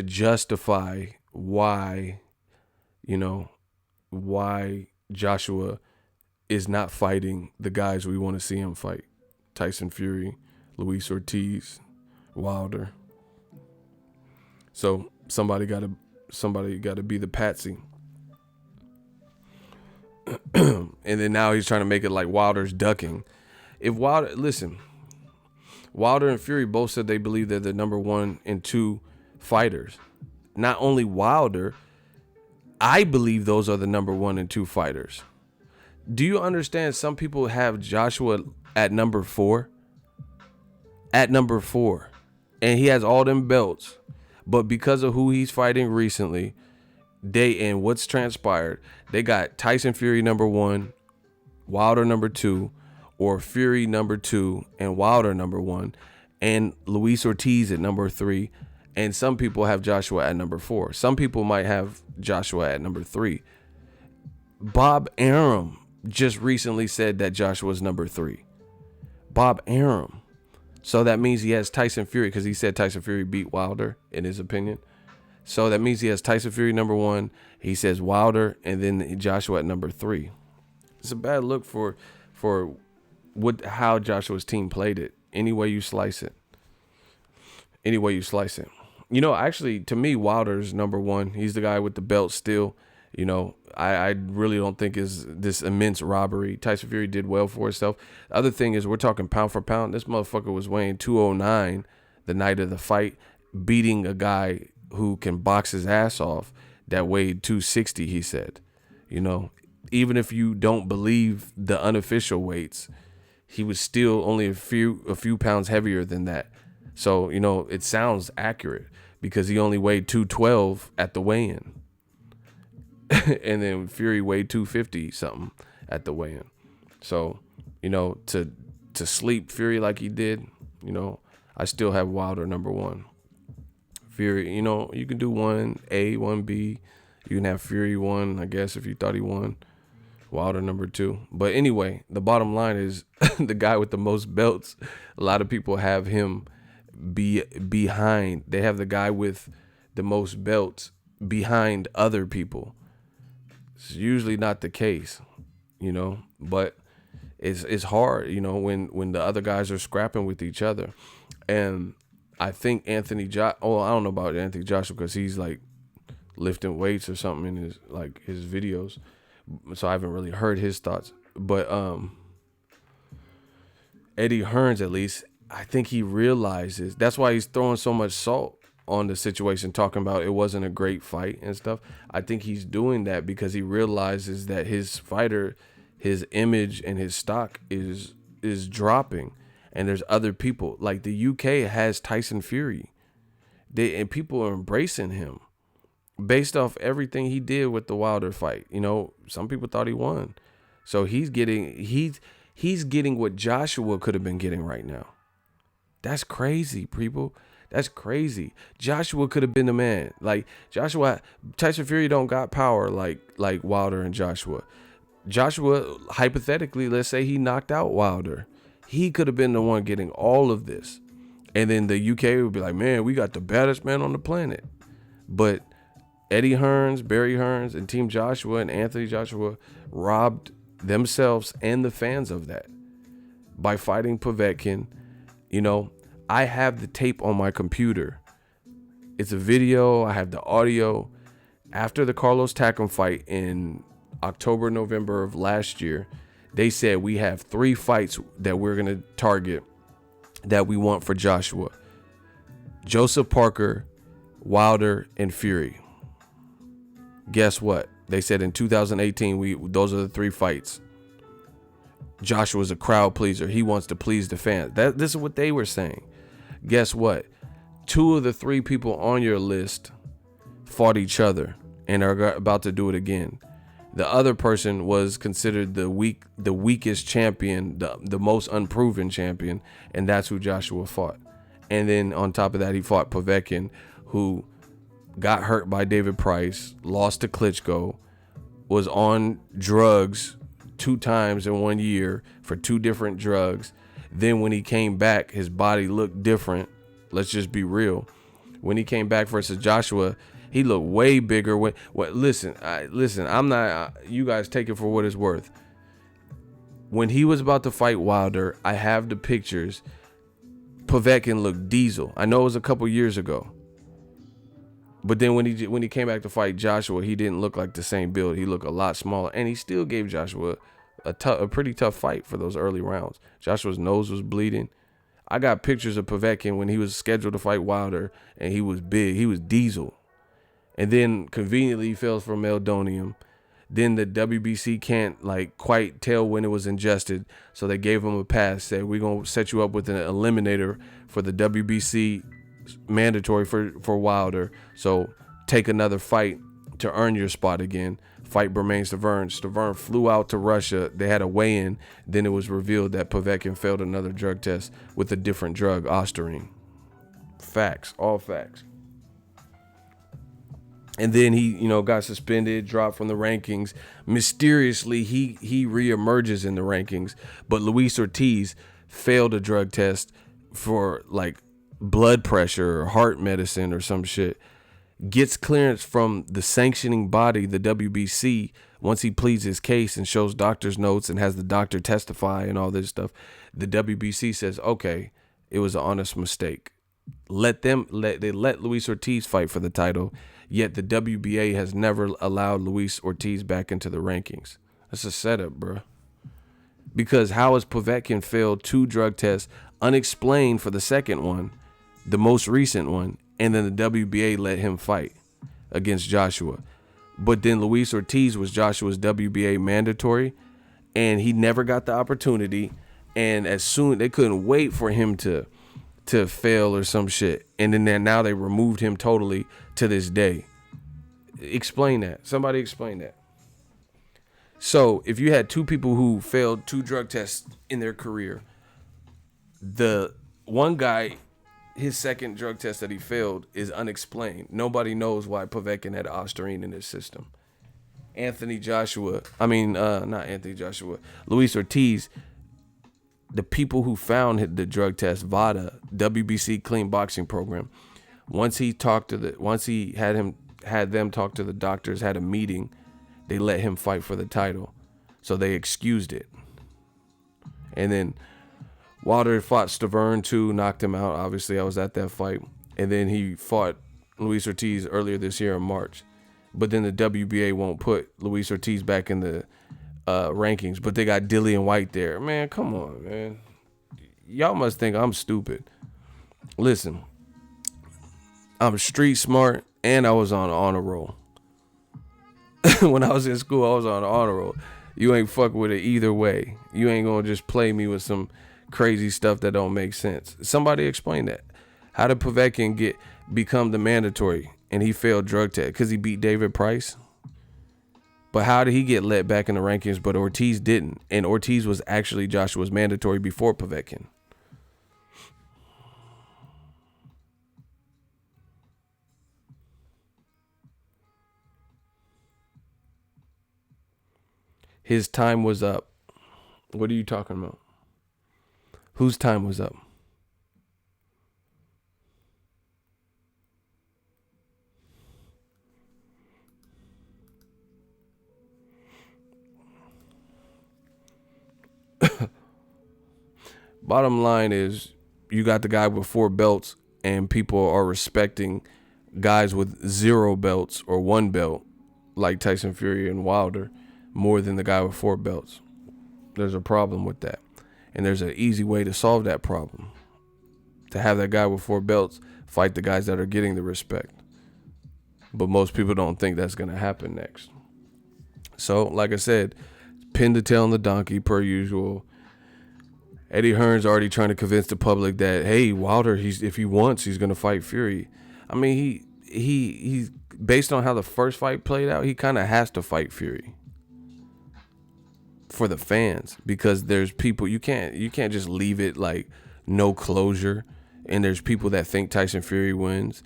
Speaker 1: justify why Joshua is not fighting the guys we want to see him fight. Tyson Fury, Luis Ortiz, Wilder. So somebody got to be the patsy. And then now he's trying to make it like Wilder's ducking. Wilder and Fury both said they believe they're the number 1 and 2 fighters. Not only Wilder, I believe those are the number 1 and 2 fighters. Do you understand some people have Joshua at number 4? At number 4. And he has all them belts. But because of who he's fighting recently, and what's transpired, they got Tyson Fury number 1, Wilder number 2, or Fury number 2 and Wilder number 1, and Luis Ortiz at number 3. And some people have Joshua at number 4. Some people might have Joshua at number 3. Bob Arum just recently said that Joshua's number 3. Bob Arum. So that means he has Tyson Fury, because he said Tyson Fury beat Wilder in his opinion. So that means he has Tyson Fury number 1. He says Wilder, and then Joshua at number 3. It's a bad look for how Joshua's team played it. Any way you slice it. Any way you slice it. You know, actually, to me, Wilder's number 1. He's the guy with the belt still. You know, I really don't think is this immense robbery. Tyson Fury did well for himself. The other thing is, we're talking pound for pound. This motherfucker was weighing 209 the night of the fight, beating a guy who can box his ass off that weighed 260, he said. You know, even if you don't believe the unofficial weights, he was still only a few pounds heavier than that. So, you know, it sounds accurate because he only weighed 212 at the weigh-in. And then Fury weighed 250 something at the weigh-in. So, you know, to sleep Fury like he did, you know, I still have Wilder number 1. Fury, you know, you can do 1A, 1B. You can have Fury 1, I guess, if you thought he won. Wilder number 2. But anyway, the bottom line is the guy with the most belts, a lot of people have him behind. They have the guy with the most belts behind other people. It's usually not the case, you know, but it's hard, you know, when the other guys are scrapping with each other. And I think I don't know about Anthony Joshua because he's like lifting weights or something in his videos. So I haven't really heard his thoughts. But Eddie Hearnss, at least, I think he realizes that's why he's throwing so much salt on the situation, talking about it wasn't a great fight and stuff. I think he's doing that because he realizes that his fighter, his image and his stock is dropping. And there's other people. Like the UK has Tyson Fury. And people are embracing him based off everything he did with the Wilder fight. You know, some people thought he won. So he's getting what Joshua could have been getting right now. That's crazy, people. That's crazy. Joshua could have been the man. Like Tyson Fury don't got power like Wilder and Joshua. Joshua, hypothetically, let's say he knocked out Wilder. He could have been the one getting all of this. And then the UK would be like, man, we got the baddest man on the planet. But Eddie Hearnss, Barry Hearnss, and Team Joshua and Anthony Joshua robbed themselves and the fans of that by fighting Povetkin. You know, I have the tape on my computer. It's a video. I have the audio. After the Carlos Takam fight in October, November of last year, they said we have 3 fights that we're going to target that we want for Joshua. Joseph Parker, Wilder, and Fury. Guess what? They said in 2018, those are the 3 fights. Joshua's a crowd pleaser. He wants to please the fans. This is what they were saying. Guess what? 2 of the 3 people on your list fought each other and are about to do it again. The other person was considered the weakest champion, the most unproven champion, and that's who Joshua fought. And then on top of that, he fought Povetkin, who got hurt by David Price, lost to Klitschko, was on drugs 2 times in 1 year for 2 different drugs. Then when he came back, his body looked different. Let's just be real. When he came back versus Joshua, he looked way bigger. Listen, I'm not, you guys take it for what it's worth. When he was about to fight Wilder, I have the pictures. Povetkin looked diesel. I know it was a couple years ago. But then when he came back to fight Joshua, he didn't look like the same build. He looked a lot smaller, and he still gave Joshua a pretty tough fight for those early rounds. Joshua's nose was bleeding. I got pictures of Povetkin when he was scheduled to fight Wilder, and he was big. He was diesel. And then conveniently he fails for meldonium. Then the WBC can't quite tell when it was ingested, so they gave him a pass. Said, we're gonna set you up with an eliminator for the WBC mandatory for Wilder. So take another fight to earn your spot again. Fight Bermane Stiverne. Stiverne flew out to Russia. They had a weigh-in. Then it was revealed that Povetkin failed another drug test with a different drug, Ostarine. Facts, all facts. And then he, got suspended, dropped from the rankings. Mysteriously, he reemerges in the rankings. But Luis Ortiz failed a drug test for like blood pressure or heart medicine or some shit, gets clearance from the sanctioning body, the WBC, once he pleads his case and shows doctor's notes and has the doctor testify and all this stuff. The WBC says, okay, it was an honest mistake. They let Luis Ortiz fight for the title, yet the WBA has never allowed Luis Ortiz back into the rankings. That's a setup, bro. Because how has Povetkin failed 2 drug tests unexplained for the second one, the most recent one, and then the WBA let him fight against Joshua? But then Luis Ortiz was Joshua's WBA mandatory, and he never got the opportunity. And as soon, they couldn't wait for him to fail or some shit. And then now they removed him totally to this day. Explain that. Somebody explain that. So if you had 2 people who failed 2 drug tests in their career, the one guy, his second drug test that he failed is unexplained. Nobody knows why Povetkin had Ostarine in his system. Luis Ortiz, the people who found the drug test, VADA, WBC Clean Boxing Program, once he had them talk to the doctors, had a meeting, they let him fight for the title. So they excused it. And then Wilder fought Stavern too, knocked him out. Obviously, I was at that fight. And then he fought Luis Ortiz earlier this year in March. But then the WBA won't put Luis Ortiz back in the rankings. But they got Dillian White there. Man, come on, man. Y'all must think I'm stupid. Listen, I'm street smart and I was on an honor roll. When I was in school, I was on an honor roll. You ain't fuck with it either way. You ain't gonna just play me with some crazy stuff that don't make sense. Somebody explain that. How did Povetkin become the mandatory and he failed drug test? Because he beat David Price? But how did he get let back in the rankings but Ortiz didn't? And Ortiz was actually Joshua's mandatory before Povetkin. His time was up. What are you talking about? Whose time was up? Bottom line is, you got the guy with 4 belts and people are respecting guys with 0 belts or 1 belt like Tyson Fury and Wilder more than the guy with 4 belts. There's a problem with that. And there's an easy way to solve that problem. To have that guy with 4 belts fight the guys that are getting the respect. But most people don't think that's going to happen next. So, like I said, pin the tail on the donkey per usual. Eddie Hearn's already trying to convince the public that, hey, Wilder, if he wants, he's going to fight Fury. I mean, he's based on how the first fight played out, he kind of has to fight Fury. For the fans, because there's people, you can't just leave it like no closure. And there's people that think Tyson Fury wins.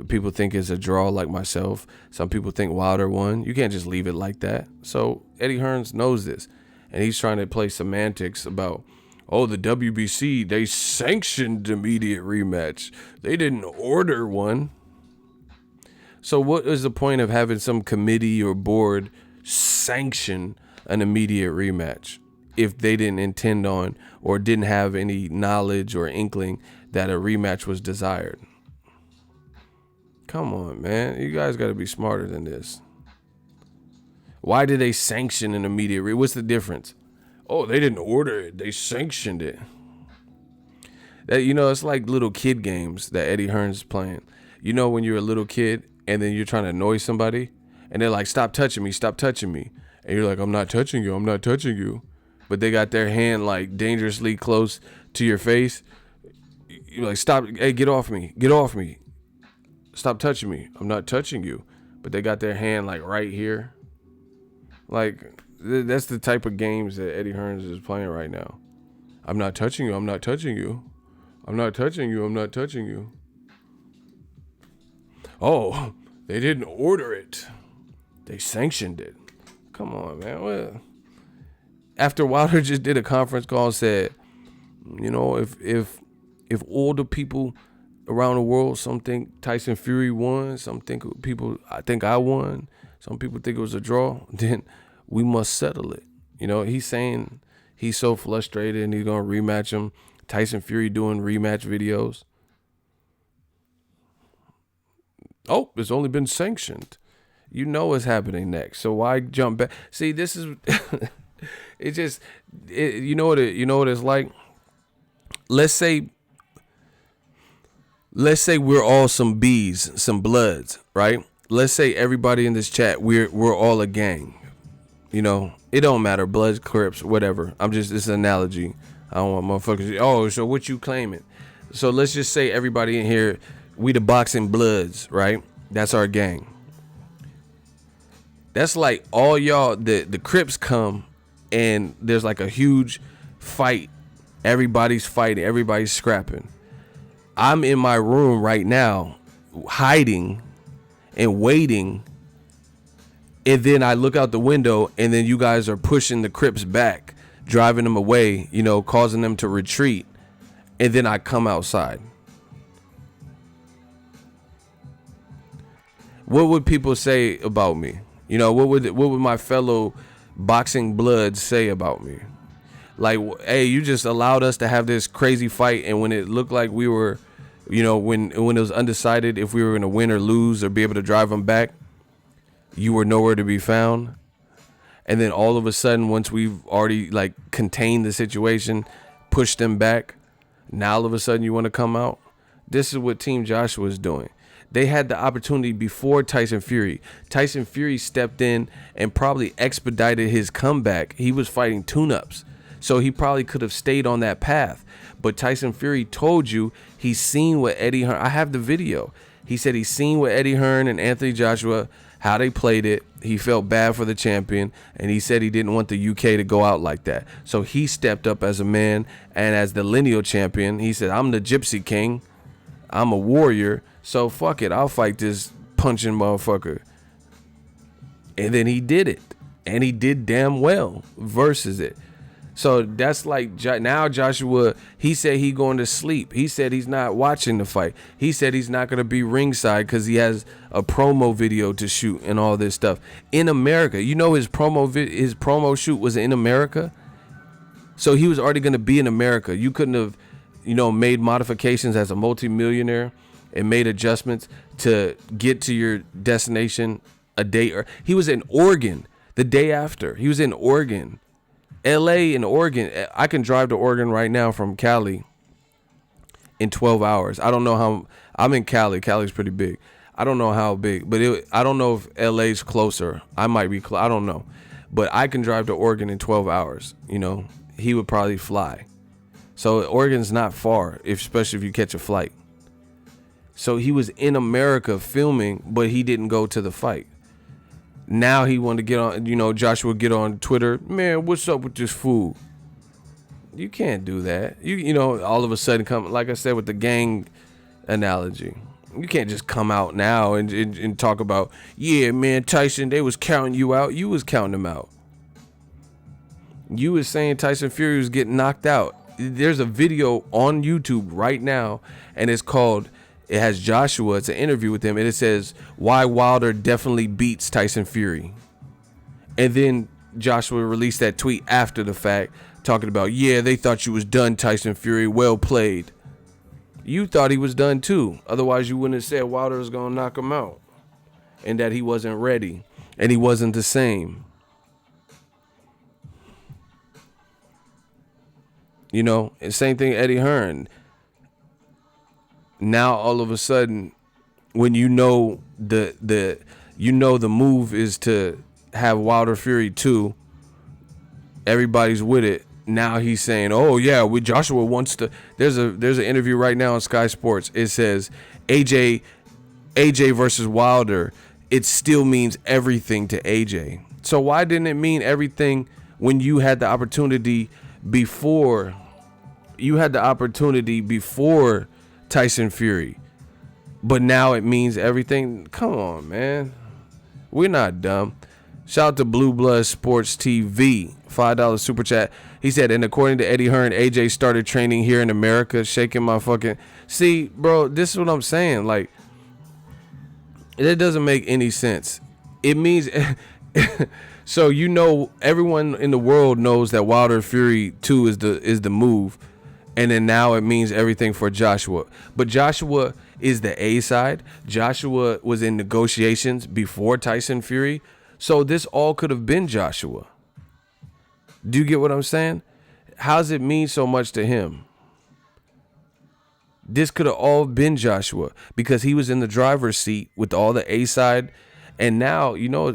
Speaker 1: People think it's a draw, like myself. Some people think Wilder won. You can't just leave it like that. So Eddie Hearns knows this, and he's trying to play semantics about, oh, the WBC, they sanctioned immediate rematch. They didn't order one. So what is the point of having some committee or board sanction an immediate rematch if they didn't intend on or didn't have any knowledge or inkling that a rematch was desired? Come on, man. You guys got to be smarter than this. Why did they sanction an immediate rematch? What's the difference? Oh, they didn't order it. They sanctioned it. That, it's like little kid games that Eddie Hearns is playing. You know, when you're a little kid and then you're trying to annoy somebody and they're like, stop touching me, stop touching me. And you're like, I'm not touching you, I'm not touching you. But they got their hand like dangerously close to your face. You're like, stop, hey, get off me, get off me. Stop touching me, I'm not touching you. But they got their hand like right here. Like, that's the type of games that Eddie Hearns is playing right now. I'm not touching you, I'm not touching you. I'm not touching you, I'm not touching you. Oh, they didn't order it. They sanctioned it. Come on, man. Well, after Wilder just did a conference call and said, if if all the people around the world, some think Tyson Fury won, I think I won, some people think it was a draw, then we must settle it. You know, he's saying he's so frustrated and he's gonna rematch him. Tyson Fury doing rematch videos. Oh, it's only been sanctioned. You know what's happening next, so why jump back? See, this is you know what it's like. Let's say we're all some bees, some bloods, right? Let's say everybody in this chat, we're all a gang. You know, it don't matter, Bloods, Crips, whatever. It's an analogy. I don't want motherfuckers. Oh, so what you claiming? So let's just say everybody in here, we the boxing Bloods, right? That's our gang. That's like all y'all, the Crips come and there's like a huge fight. Everybody's fighting, everybody's scrapping. I'm in my room right now, hiding and waiting. And then I look out the window and then you guys are pushing the Crips back, driving them away, you know, causing them to retreat. And then I come outside. What would people say about me? You know, what would my fellow boxing Bloods say about me? Like, hey, you just allowed us to have this crazy fight, and when it looked like we were, you know, when it was undecided if we were going to win or lose or be able to drive them back, you were nowhere to be found. And then all of a sudden, once we've already like contained the situation, pushed them back, now all of a sudden you want to come out. This is what Team Joshua is doing. They had the opportunity before Tyson Fury. Tyson Fury stepped in and probably expedited his comeback. He was fighting tune-ups, so he probably could have stayed on that path. But Tyson Fury told you he's seen what Eddie Hearn. I have the video. He said he's seen what Eddie Hearn and Anthony Joshua, how they played it. He felt bad for the champion, and he said he didn't want the UK to go out like that. So he stepped up as a man, and as the lineal champion, he said, I'm the Gypsy King. I'm a warrior. So fuck it, I'll fight this punching motherfucker. And then he did it. And he did damn well versus it. So that's like, now Joshua, he said he going to sleep. He said he's not watching the fight. He said he's not going to be ringside because he has a promo video to shoot and all this stuff. In America, you know his promo shoot was in America? So he was already going to be in America. You couldn't have, you know, made modifications as a multimillionaire and made adjustments to get to your destination a day. Or he was in Oregon the day after. He was in Oregon, LA and Oregon. I can drive to Oregon right now from Cali in 12 hours. I don't know how. I'm in Cali. Cali's pretty big. I don't know how big, but I don't know if LA's closer. I might be I don't know. But I can drive to Oregon in 12 hours. You know, he would probably fly. So Oregon's not far, especially if you catch a flight. So he was in America filming, but he didn't go to the fight. Now he wanted to get on, you know, Joshua get on Twitter. Man, what's up with this fool? You can't do that. You know, all of a sudden come, like I said, with the gang analogy. You can't just come out now and talk about, yeah, man, Tyson, they was counting you out. You was counting them out. You was saying Tyson Fury was getting knocked out. There's a video on YouTube right now, and it's called, it has Joshua, it's an interview with him, and it says, why Wilder definitely beats Tyson Fury. And then Joshua released that tweet after the fact, talking about, yeah, they thought you was done, Tyson Fury, well played. You thought he was done too. Otherwise, you wouldn't have said Wilder was going to knock him out. And that he wasn't ready. And he wasn't the same. You know, and same thing Eddie Hearn. Now all of a sudden, when you know the move is to have Wilder Fury 2, everybody's with it. Now he's saying, oh yeah, Joshua wants to. There's an interview right now on Sky Sports. It says AJ versus Wilder. It still means everything to AJ. So why didn't it mean everything when you had the opportunity before? You had the opportunity before Tyson Fury, but now it means everything. Come on, man. We're not dumb. Shout out to Blue Blood Sports TV $5 super chat. He said, and according to Eddie Hearn, AJ started training here in America, shaking my fucking... See, bro, this is what I'm saying. Like, it doesn't make any sense. It means... So, you know, everyone in the world knows that Wilder Fury 2 is the move. And then now it means everything for Joshua. But Joshua is the A side. Joshua was in negotiations before Tyson Fury. So this all could have been Joshua. Do you get what I'm saying? How does it mean so much to him? This could have all been Joshua because he was in the driver's seat with all the A side. And now, you know,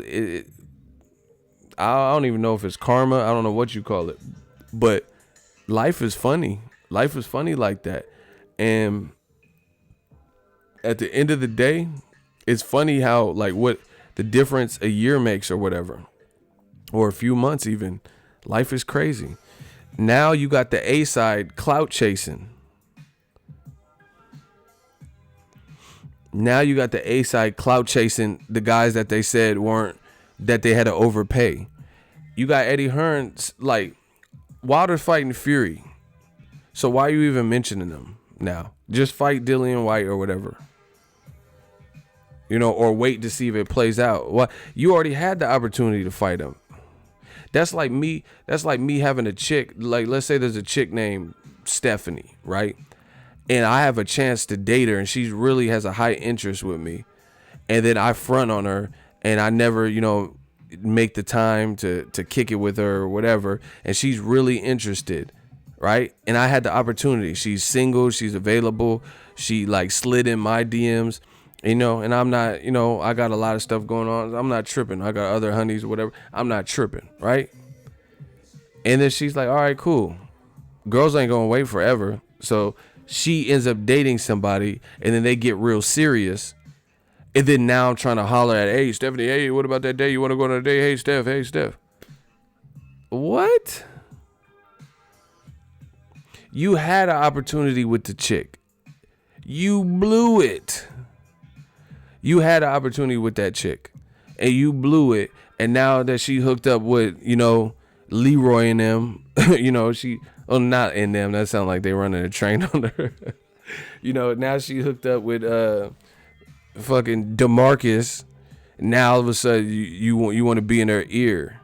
Speaker 1: I don't even know if it's karma. I don't know what you call it. But life is funny. Life is funny like that. And at the end of the day, it's funny how, like, what the difference a year makes or whatever, or a few months even. Life is crazy. Now you got the A side clout chasing. Now you got the A side clout chasing the guys that they said weren't, that they had to overpay. You got Eddie Hearn, like, Wilder's fighting Fury. So why are you even mentioning them now? Just fight Dillian White or whatever. You know, or wait to see if it plays out. Well, you already had the opportunity to fight him. That's like me having a chick, like, let's say there's a chick named Stephanie, right? And I have a chance to date her and she really has a high interest with me. And then I front on her and I never, you know, make the time to kick it with her or whatever. And she's really interested. Right. And I had the opportunity. She's single. She's available. She like slid in my DMs, you know, and I'm not, you know, I got a lot of stuff going on. I'm not tripping. I got other honeys or whatever. I'm not tripping. Right. And then she's like, all right, cool. Girls ain't going to wait forever. So she ends up dating somebody and then they get real serious. And then now I'm trying to holler at, hey, Stephanie, hey, what about that day? You want to go on a date? Hey, Steph. What? You had an opportunity with the chick. You blew it. You had an opportunity with that chick. And you blew it. And now that she hooked up with, you know, Leroy and them, you know, not in them. That sounds like they running a train on her. You know, now she hooked up with fucking DeMarcus. Now all of a sudden you want to be in her ear.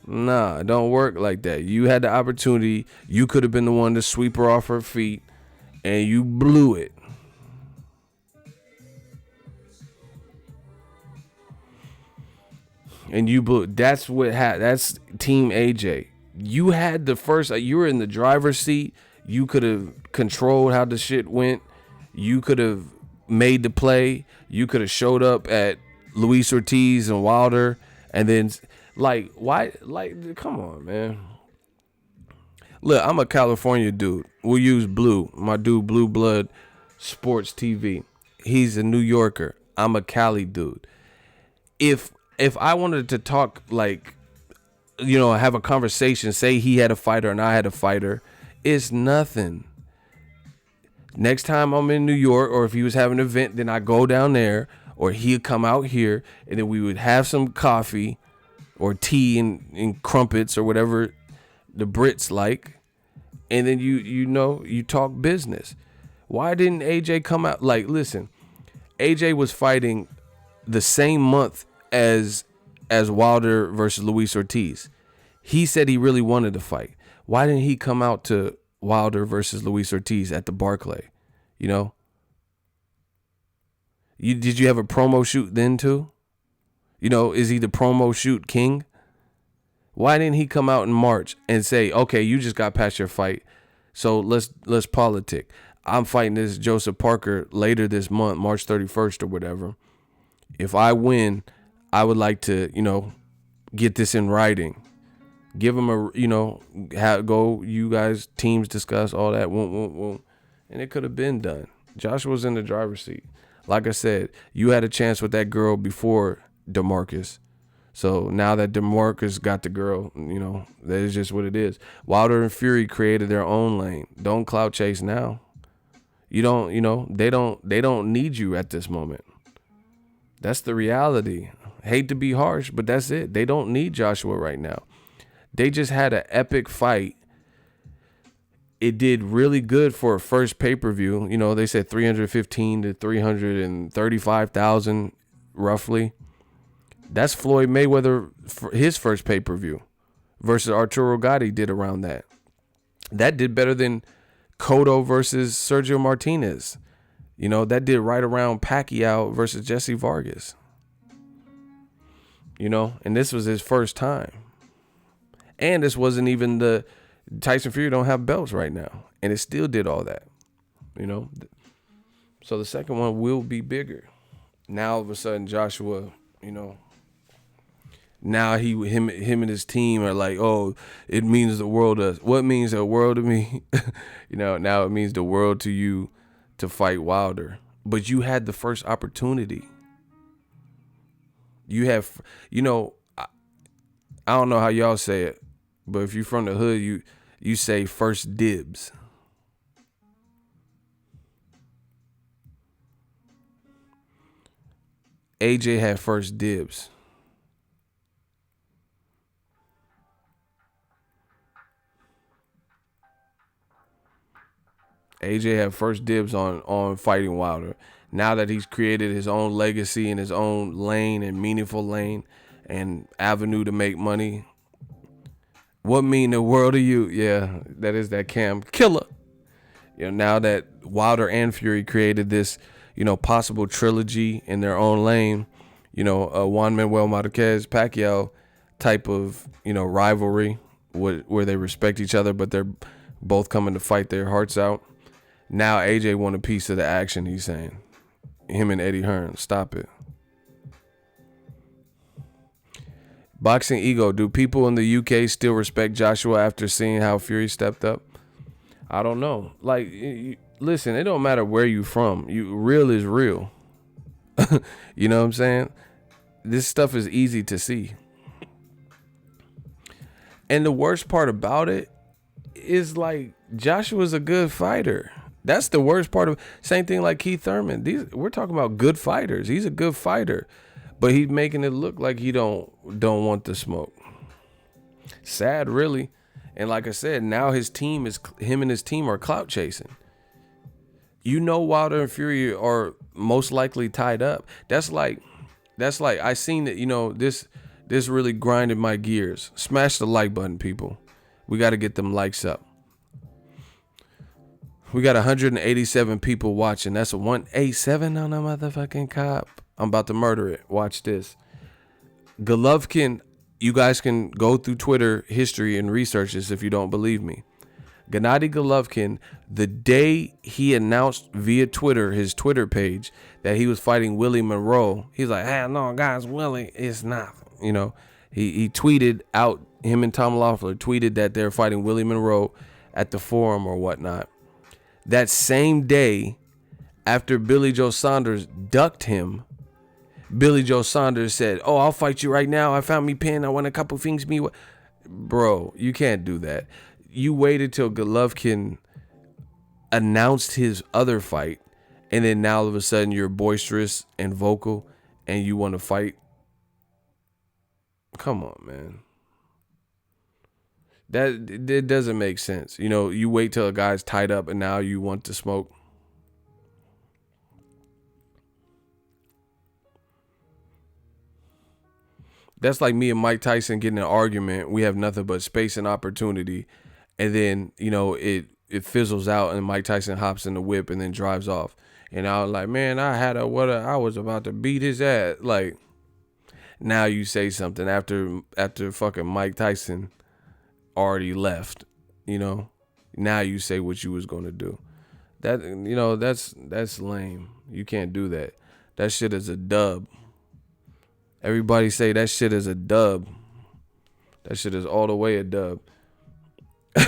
Speaker 1: Nah, it don't work like that. You had the opportunity. You could have been the one to sweep her off her feet, and you blew it. And you blew it. That's what happened. That's Team AJ. You had the first. You were in the driver's seat. You could have controlled how the shit went. You could have made the play. You could have showed up at Luis Ortiz and Wilder, and then. Like, why? Like, come on, man. Look, I'm a California dude. We'll use Blue, my dude, Blue Blood Sports TV. He's a New Yorker. I'm a Cali dude. If I wanted to talk, like, you know, have a conversation, say he had a fighter and I had a fighter, it's nothing. Next time I'm in New York, or if he was having an event, then I go down there, or he'd come out here, and then we would have some coffee or tea and crumpets or whatever the Brits like, and then you talk business. Why didn't AJ come out? Like, listen, AJ was fighting the same month as Wilder versus Luis Ortiz. He said he really wanted to fight. Why didn't he come out to Wilder versus Luis Ortiz at the Barclay? You know, did you have a promo shoot then too? You know, is he the promo shoot king? Why didn't he come out in March and say, okay, you just got past your fight, so let's politic. I'm fighting this Joseph Parker later this month, March 31st or whatever. If I win, I would like to, you know, get this in writing. Give him a, you know, go, you guys, teams discuss all that. And it could have been done. Joshua's in the driver's seat. Like I said, you had a chance with that girl before DeMarcus. So now that DeMarcus got the girl, you know, that is just what it is. Wilder and Fury created their own lane. Don't clout chase now. You don't, you know, they don't need you at this moment. That's the reality. Hate to be harsh, but that's it. They don't need Joshua right now. They just had an epic fight. It did really good for a first pay-per-view. You know, they said 315 to 335,000 roughly. That's Floyd Mayweather for his first pay-per-view versus Arturo Gatti did around that. That did better than Cotto versus Sergio Martinez. You know, that did right around Pacquiao versus Jesse Vargas. You know, and this was his first time. And this wasn't even the Tyson Fury don't have belts right now. And it still did all that. You know. So the second one will be bigger. Now all of a sudden Joshua, you know, now him and his team are like, oh, it means the world to us. What means the world to me? You know, now it means the world to you to fight Wilder. But you had the first opportunity. You have, you know, I don't know how y'all say it, but if you're from the hood, you say first dibs. AJ had first dibs. AJ had first dibs on fighting Wilder. Now that he's created his own legacy in his own lane and meaningful lane and avenue to make money. What mean the world to you? Yeah, that is that Cam killer. You know, now that Wilder and Fury created this, you know, possible trilogy in their own lane, you know, Juan Manuel Marquez, Pacquiao type of, you know, rivalry where they respect each other, but they're both coming to fight their hearts out. Now AJ want a piece of the action, he's saying. Him and Eddie Hearn, stop it. Boxingego, do people in the UK still respect Joshua after seeing how Fury stepped up? I don't know. Like, listen, it don't matter where you from. Real is real. You know what I'm saying? This stuff is easy to see. And the worst part about it is, like, Joshua's a good fighter. That's the worst part of same thing like Keith Thurman. We're talking about good fighters. He's a good fighter, but he's making it look like he don't want the smoke. Sad, really. And like I said, now him and his team are clout chasing. You know, Wilder and Fury are most likely tied up. That's like I seen that. You know, this really grinded my gears. Smash the like button, people. We got to get them likes up. We got 187 people watching. That's a 187 on a motherfucking cop. I'm about to murder it. Watch this. Golovkin, you guys can go through Twitter history and research this if you don't believe me. Gennady Golovkin, the day he announced via Twitter, his Twitter page, that he was fighting Willie Monroe, he's like, hey, no, guys, Willie is not. You know, he tweeted out, him and Tom Loeffler tweeted that they're fighting Willie Monroe at the Forum or whatnot. That same day, after Billy Joe Saunders ducked him, Billy Joe Saunders said, oh, I'll fight you right now. I found me pinned. I want a couple things. Bro, you can't do that. You waited till Golovkin announced his other fight, and then now all of a sudden you're boisterous and vocal, and you want to fight. Come on, man. That doesn't make sense. You know, you wait till a guy's tied up, and now you want to smoke. That's like me and Mike Tyson getting an argument. We have nothing but space and opportunity. And then, you know, it fizzles out and Mike Tyson hops in the whip and then drives off. And I was like, man, I was about to beat his ass. Like, now you say something after fucking Mike Tyson already left, you know. Now you say what you was going to do. That, you know, that's lame. You can't do that. That shit is a dub. Everybody say that shit is a dub. That shit is all the way a dub.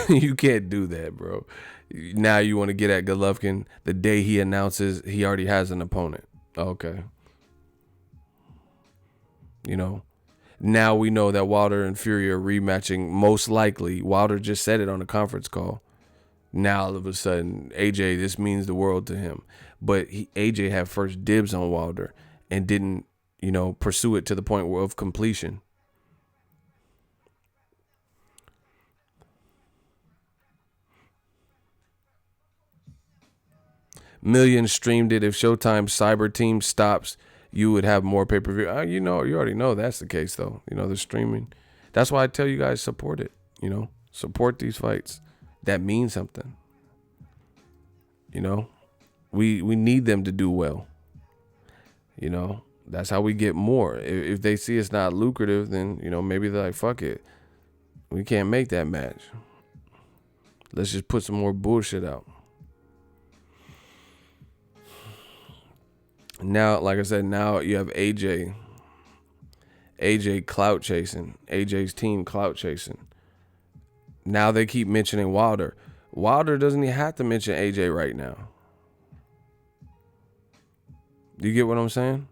Speaker 1: You can't do that, bro. Now you want to get at Golovkin the day he announces he already has an opponent. Okay. You know, now we know that Wilder and Fury are rematching most likely. Wilder just said it on a conference call. Now all of a sudden, AJ, this means the world to him. But AJ had first dibs on Wilder and didn't, you know, pursue it to the point of completion. millions streamed it. If Showtime cyber team stops, you would have more pay-per-view. You already know that's the case, though. The streaming. That's why I tell you guys, support it. Support these fights. That means something. We need them to do well. That's how we get more. If they see it's not lucrative, then, maybe they're like, fuck it. We can't make that match. Let's just put some more bullshit out. Now, like I said, now you have AJ clout chasing. AJ's team clout chasing. Now they keep mentioning Wilder. Wilder doesn't even have to mention AJ right now. Do you get what I'm saying?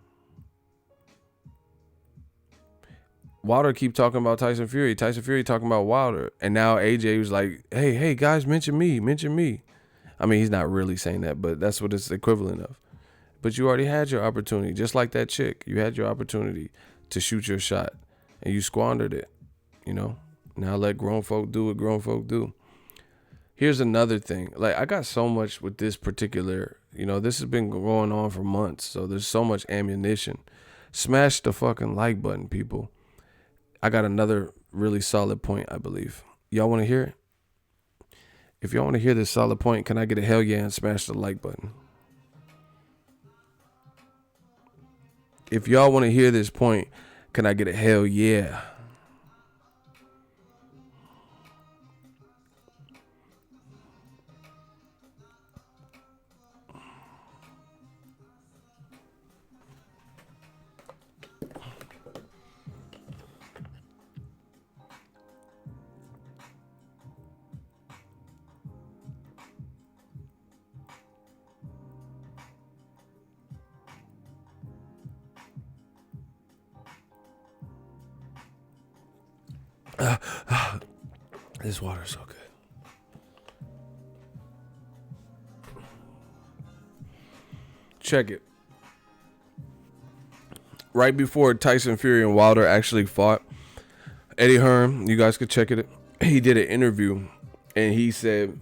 Speaker 1: Wilder keep talking about Tyson Fury. Tyson Fury talking about Wilder. And now AJ was like, hey, guys, mention me. I mean, he's not really saying that, but that's what it's equivalent of. But you already had your opportunity. Just like that chick. You had your opportunity to shoot your shot. And you squandered it. Now let grown folk do what grown folk do. Here's another thing. Like, I got so much with this particular, this has been going on for months. So there's so much ammunition. Smash the fucking like button, people. I got another really solid point, I believe. Y'all want to hear it? If y'all want to hear this solid point, can I get a hell yeah and smash the like button? If y'all want to hear this point, can I get a hell yeah? This water's so good. Check it. Right before Tyson Fury and Wilder actually fought, Eddie Hearn, you guys could check it. He did an interview and he said,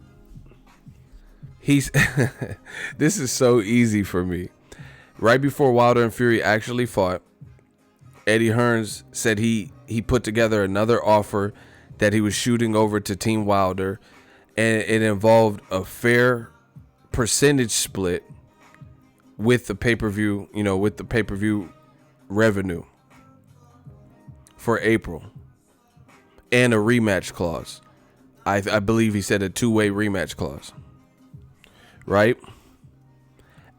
Speaker 1: this is so easy for me. Right before Wilder and Fury actually fought, Eddie Hearns said he put together another offer that he was shooting over to Team Wilder, and it involved a fair percentage split with the pay-per-view, with the pay-per-view revenue for April, and a rematch clause. I believe he said a two-way rematch clause. Right?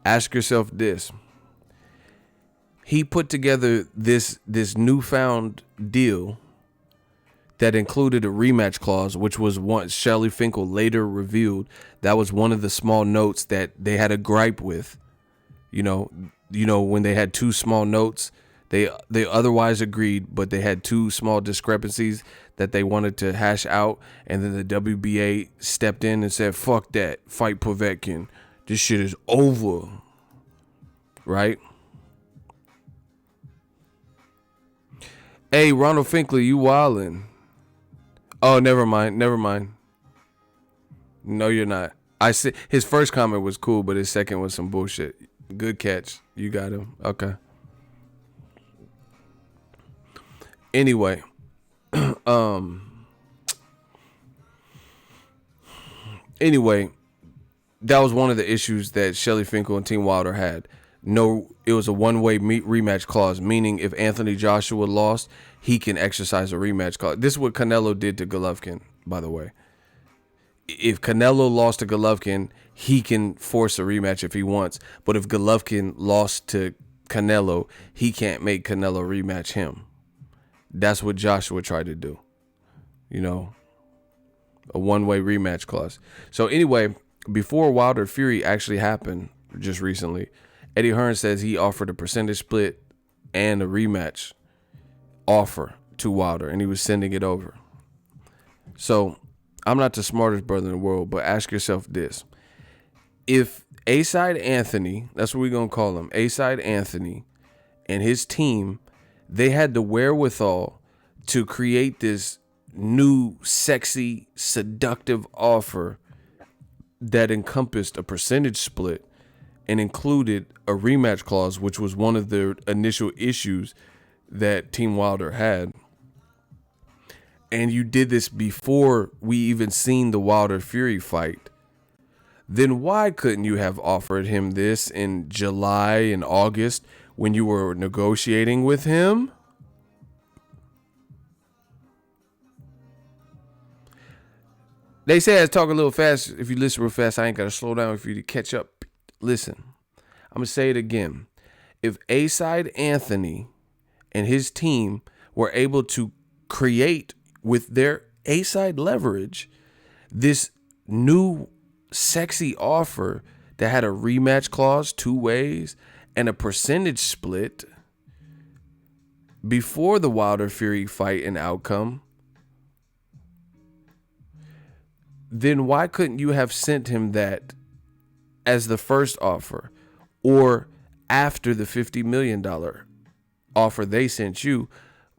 Speaker 1: Ask yourself this. He put together this newfound deal that included a rematch clause, which was what Shelly Finkel later revealed. That was one of the small notes that they had a gripe with. When they had two small notes, they otherwise agreed, but they had two small discrepancies that they wanted to hash out, and then the WBA stepped in and said, "Fuck that, fight Povetkin. This shit is over." Right? Hey, Ronald Finkler, you wildin'. Oh, never mind. No, you're not. I said his first comment was cool, but his second was some bullshit. Good catch. You got him. Okay. Anyway, that was one of the issues that Shelly Finkel and Team Wilder had. It was a one-way rematch clause, meaning if Anthony Joshua lost, he can exercise a rematch clause. This is what Canelo did to Golovkin, by the way. If Canelo lost to Golovkin, he can force a rematch if he wants. But if Golovkin lost to Canelo, he can't make Canelo rematch him. That's what Joshua tried to do. A one-way rematch clause. So anyway, before Wilder Fury actually happened just recently, Eddie Hearn says he offered a percentage split and a rematch offer to Wilder, and he was sending it over. So I'm not the smartest brother in the world, but ask yourself this. If A-Side Anthony, that's what we're going to call him, A-Side Anthony and his team, they had the wherewithal to create this new, sexy, seductive offer that encompassed a percentage split and included a rematch clause, which was one of the initial issues that Team Wilder had. And you did this before we even seen the Wilder Fury fight, then why couldn't you have offered him this in July and August when you were negotiating with him? They say I talk a little fast. If you listen real fast, I ain't got to slow down for you to catch up. Listen, I'm going to say it again. If A-Side Anthony and his team were able to create with their A-Side leverage this new sexy offer that had a rematch clause 2 ways and a percentage split before the Wilder Fury fight and outcome, then why couldn't you have sent him that as the first offer or after the $50 million offer they sent you?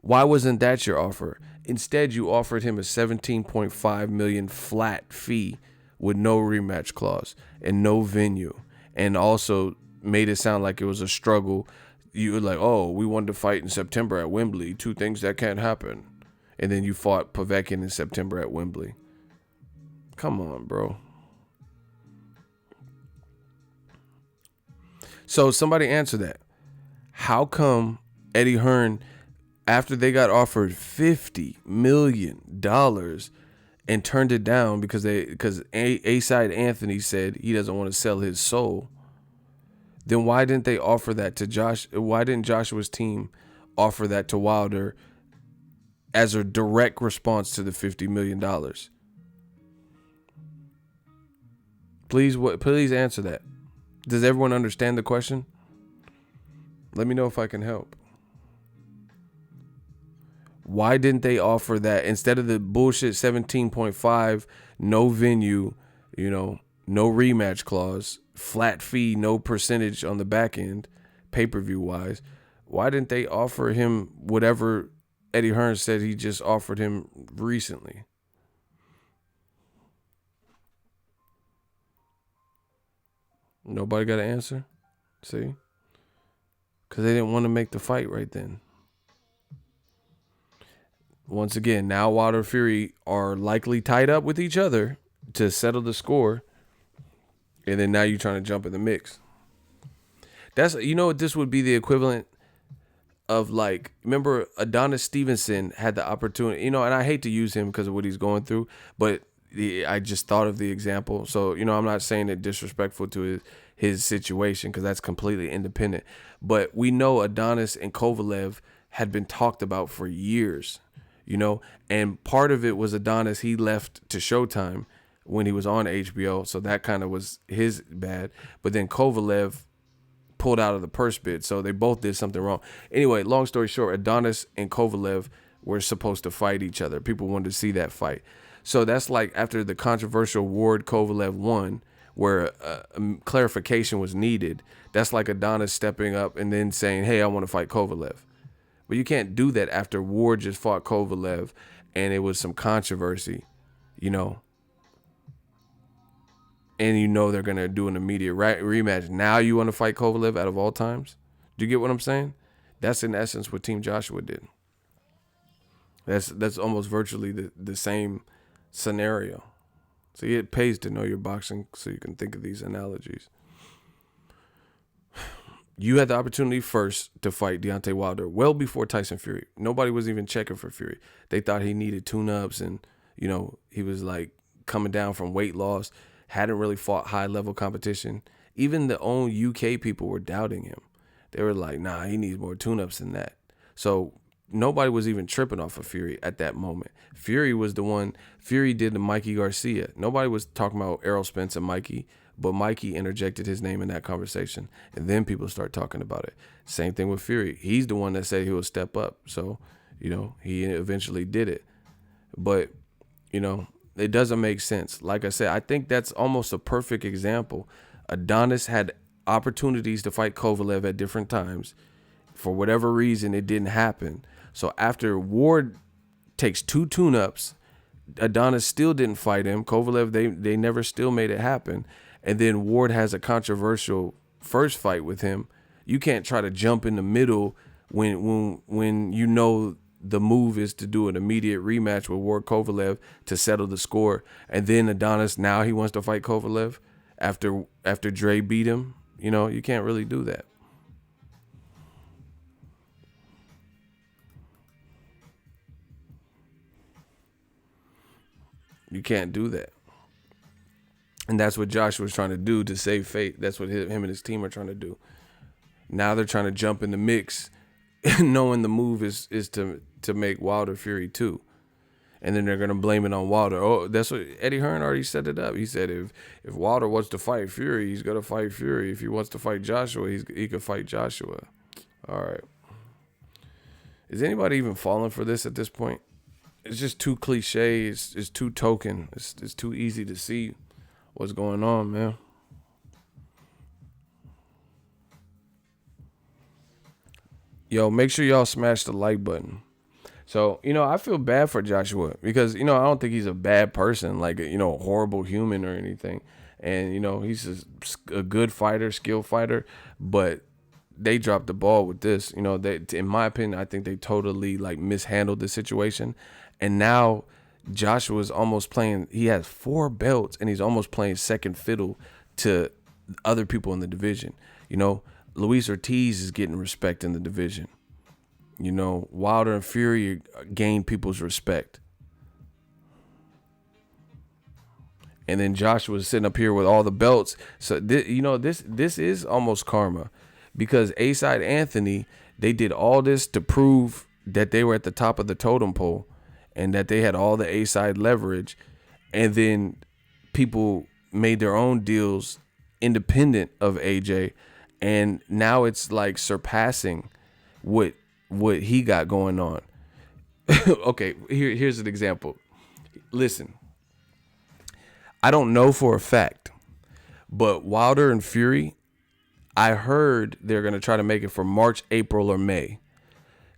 Speaker 1: Why wasn't that your offer? Instead, you offered him a $17.5 million flat fee with no rematch clause and no venue, and also made it sound like it was a struggle. You were like, oh, we wanted to fight in September at Wembley. 2 things that can't happen. And then you fought Povetkin in September at Wembley. Come on, bro. So somebody answer that. How come Eddie Hearn, after they got offered $50 million and turned it down because A-Side Anthony said he doesn't want to sell his soul, then why didn't they offer that to Josh? Why didn't Joshua's team offer that to Wilder as a direct response to the $50 million? Please answer that. Does everyone understand the question? Let me know if I can help. Why didn't they offer that instead of the bullshit 17.5, no venue, no rematch clause, flat fee, no percentage on the back end, pay-per-view wise? Why didn't they offer him whatever Eddie Hearn said he just offered him recently? Nobody got an answer? See? Because they didn't want to make the fight right then. Once again, now Wilder and Fury are likely tied up with each other to settle the score. And then now you're trying to jump in the mix. What this would be the equivalent of, like, remember Adonis Stevenson had the opportunity, and I hate to use him because of what he's going through, but I just thought of the example. So, I'm not saying it disrespectful to his situation because that's completely independent. But we know Adonis and Kovalev had been talked about for years, and part of it was Adonis, he left to Showtime when he was on HBO. So that kind of was his bad. But then Kovalev pulled out of the purse bid. So they both did something wrong. Anyway, long story short, Adonis and Kovalev were supposed to fight each other. People wanted to see that fight. So that's like after the controversial Ward Kovalev won, where clarification was needed. That's like Adonis stepping up and then saying, hey, I want to fight Kovalev. But you can't do that after Ward just fought Kovalev and it was some controversy, and they're going to do an immediate rematch. Now you want to fight Kovalev out of all times? Do you get what I'm saying? That's in essence what Team Joshua did. That's almost virtually the same scenario. So it pays to know your boxing so you can think of these analogies. You had the opportunity first to fight Deontay Wilder well before Tyson Fury. Nobody was even checking for Fury. They thought he needed tune-ups and, he was like coming down from weight loss, hadn't really fought high-level competition. Even the own UK people were doubting him. They were like, nah, he needs more tune-ups than that. So nobody was even tripping off of Fury at that moment. Fury was the one. Fury did the Mikey Garcia. Nobody was talking about Errol Spence and Mikey, but Mikey interjected his name in that conversation, and then people start talking about it. Same thing with Fury. He's the one that said he would step up. So, he eventually did it. But, it doesn't make sense. Like I said, I think that's almost a perfect example. Adonis had opportunities to fight Kovalev at different times. For whatever reason, it didn't happen. So after Ward takes 2 tune-ups, Adonis still didn't fight him. Kovalev, they never still made it happen. And then Ward has a controversial first fight with him. You can't try to jump in the middle when you know the move is to do an immediate rematch with Ward Kovalev to settle the score, and then Adonis, now he wants to fight Kovalev after Dre beat him. You know, you can't really do that. You can't do that. And that's what Joshua's trying to do to save face. That's what him and his team are trying to do. Now they're trying to jump in the mix, knowing the move is to make Wilder Fury 2. And then they're going to blame it on Wilder. Oh, that's what Eddie Hearn already set it up. He said if Wilder wants to fight Fury, he's going to fight Fury. If he wants to fight Joshua, he could fight Joshua. All right. Is anybody even falling for this at this point? It's just too cliche. It's too token. It's too easy to see what's going on, man. Yo, make sure y'all smash the like button. So, I feel bad for Joshua because, I don't think he's a bad person, like, a horrible human or anything. And, he's a good fighter, skilled fighter, but they dropped the ball with this. In my opinion, I think they totally, like, mishandled the situation. And now Joshua's almost playing, he has 4 belts, and he's almost playing second fiddle to other people in the division. Luis Ortiz is getting respect in the division. Wilder and Fury gain people's respect. And then Joshua's sitting up here with all the belts. So, this is almost karma. Because A-Side Anthony, they did all this to prove that they were at the top of the totem pole and that they had all the A-Side leverage. And then people made their own deals independent of AJ. And now it's like surpassing what he got going on. Okay, here's an example. Listen, I don't know for a fact, but Wilder and Fury, I heard they're going to try to make it for March, April, or May.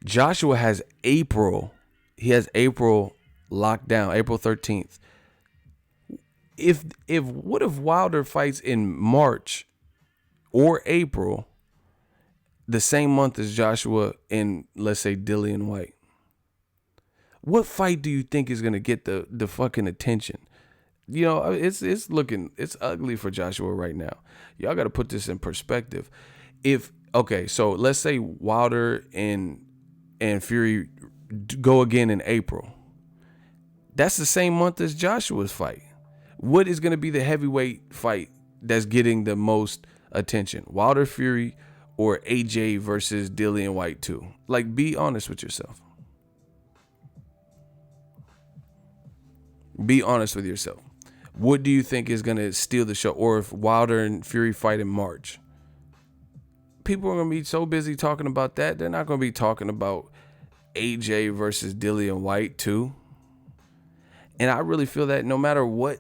Speaker 1: Joshua has April. He has April locked down, April 13th. What if Wilder fights in March or April, the same month as Joshua in, let's say, Dillian White? What fight do you think is going to get the fucking attention? It's ugly for Joshua right now. Y'all got to put this in perspective. So let's say Wilder and Fury go again in April. That's the same month as Joshua's fight. What is going to be the heavyweight fight that's getting the most attention? Wilder Fury or AJ versus Dillian White 2? Like, be honest with yourself. Be honest with yourself. What do you think is going to steal the show? Or if Wilder and Fury fight in March? People are going to be so busy talking about that, they're not going to be talking about AJ versus Dillian White 2. And I really feel that no matter what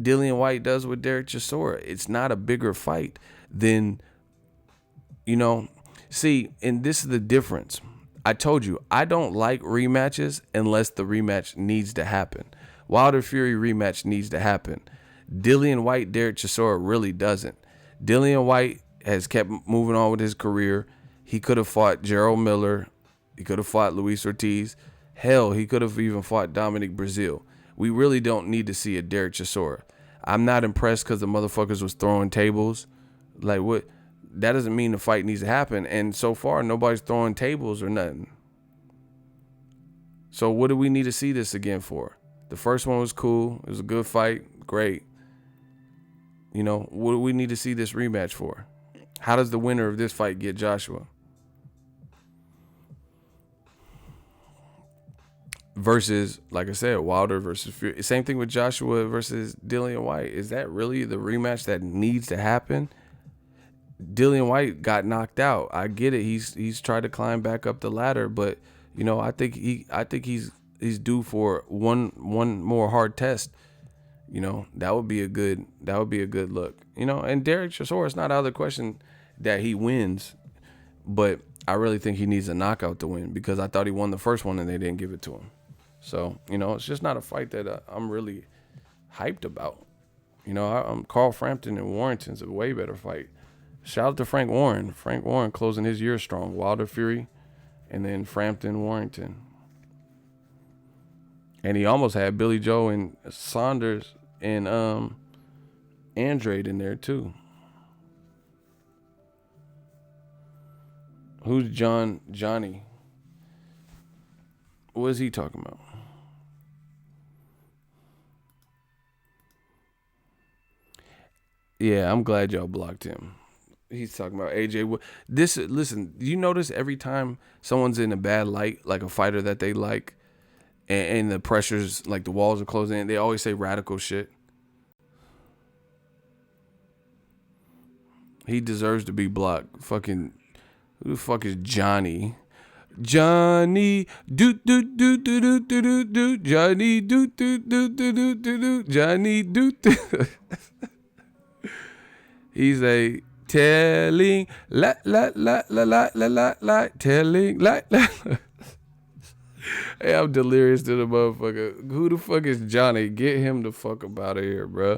Speaker 1: Dillian White does with Derek Chisora, it's not a bigger fight than, see, and this is the difference. I told you, I don't like rematches unless the rematch needs to happen. Wilder Fury rematch needs to happen. Dillian White, Derek Chisora really doesn't. Dillian White has kept moving on with his career. He could have fought Gerald Miller. He could have fought Luis Ortiz. Hell, he could have even fought Dominic Breazeale. We really don't need to see a Derek Chisora. I'm not impressed because the motherfuckers was throwing tables. Like, what? That doesn't mean the fight needs to happen. And so far, nobody's throwing tables or nothing. So what do we need to see this again for? The first one was cool. It was a good fight. Great. What do we need to see this rematch for? How does the winner of this fight get Joshua? Versus, like I said, Wilder versus Fury. Same thing with Joshua versus Dillian White. Is that really the rematch that needs to happen? Dillian White got knocked out. I get it. He's tried to climb back up the ladder, but I think he's due for one more hard test. That would be a good look. And Derek Chisora, it's not out of the question that he wins, but I really think he needs a knockout to win because I thought he won the first one and they didn't give it to him. So, it's just not a fight that I'm really hyped about. Carl Frampton and Warrington's a way better fight Shout out to Frank Warren. Frank Warren closing his year strong. Wilder Fury, and then Frampton Warrington. And he almost had Billy Joe and Saunders and Andrade in there too. Who's Johnny? What is he talking about? Yeah, I'm glad y'all blocked him. He's talking about AJ. Listen, you notice every time someone's in a bad light, like a fighter that they like, and the pressures, like the walls are closing in, they always say radical shit. He deserves to be blocked. Fucking, who the fuck is Johnny? Johnny, do do do do do do do do. Johnny, do do do do do do do. Johnny, do do. He's a telling la la la la la la la la telling la la. Hey, I'm delirious to the motherfucker. Who the fuck is Johnny? Get him the fuck up out of here, bro.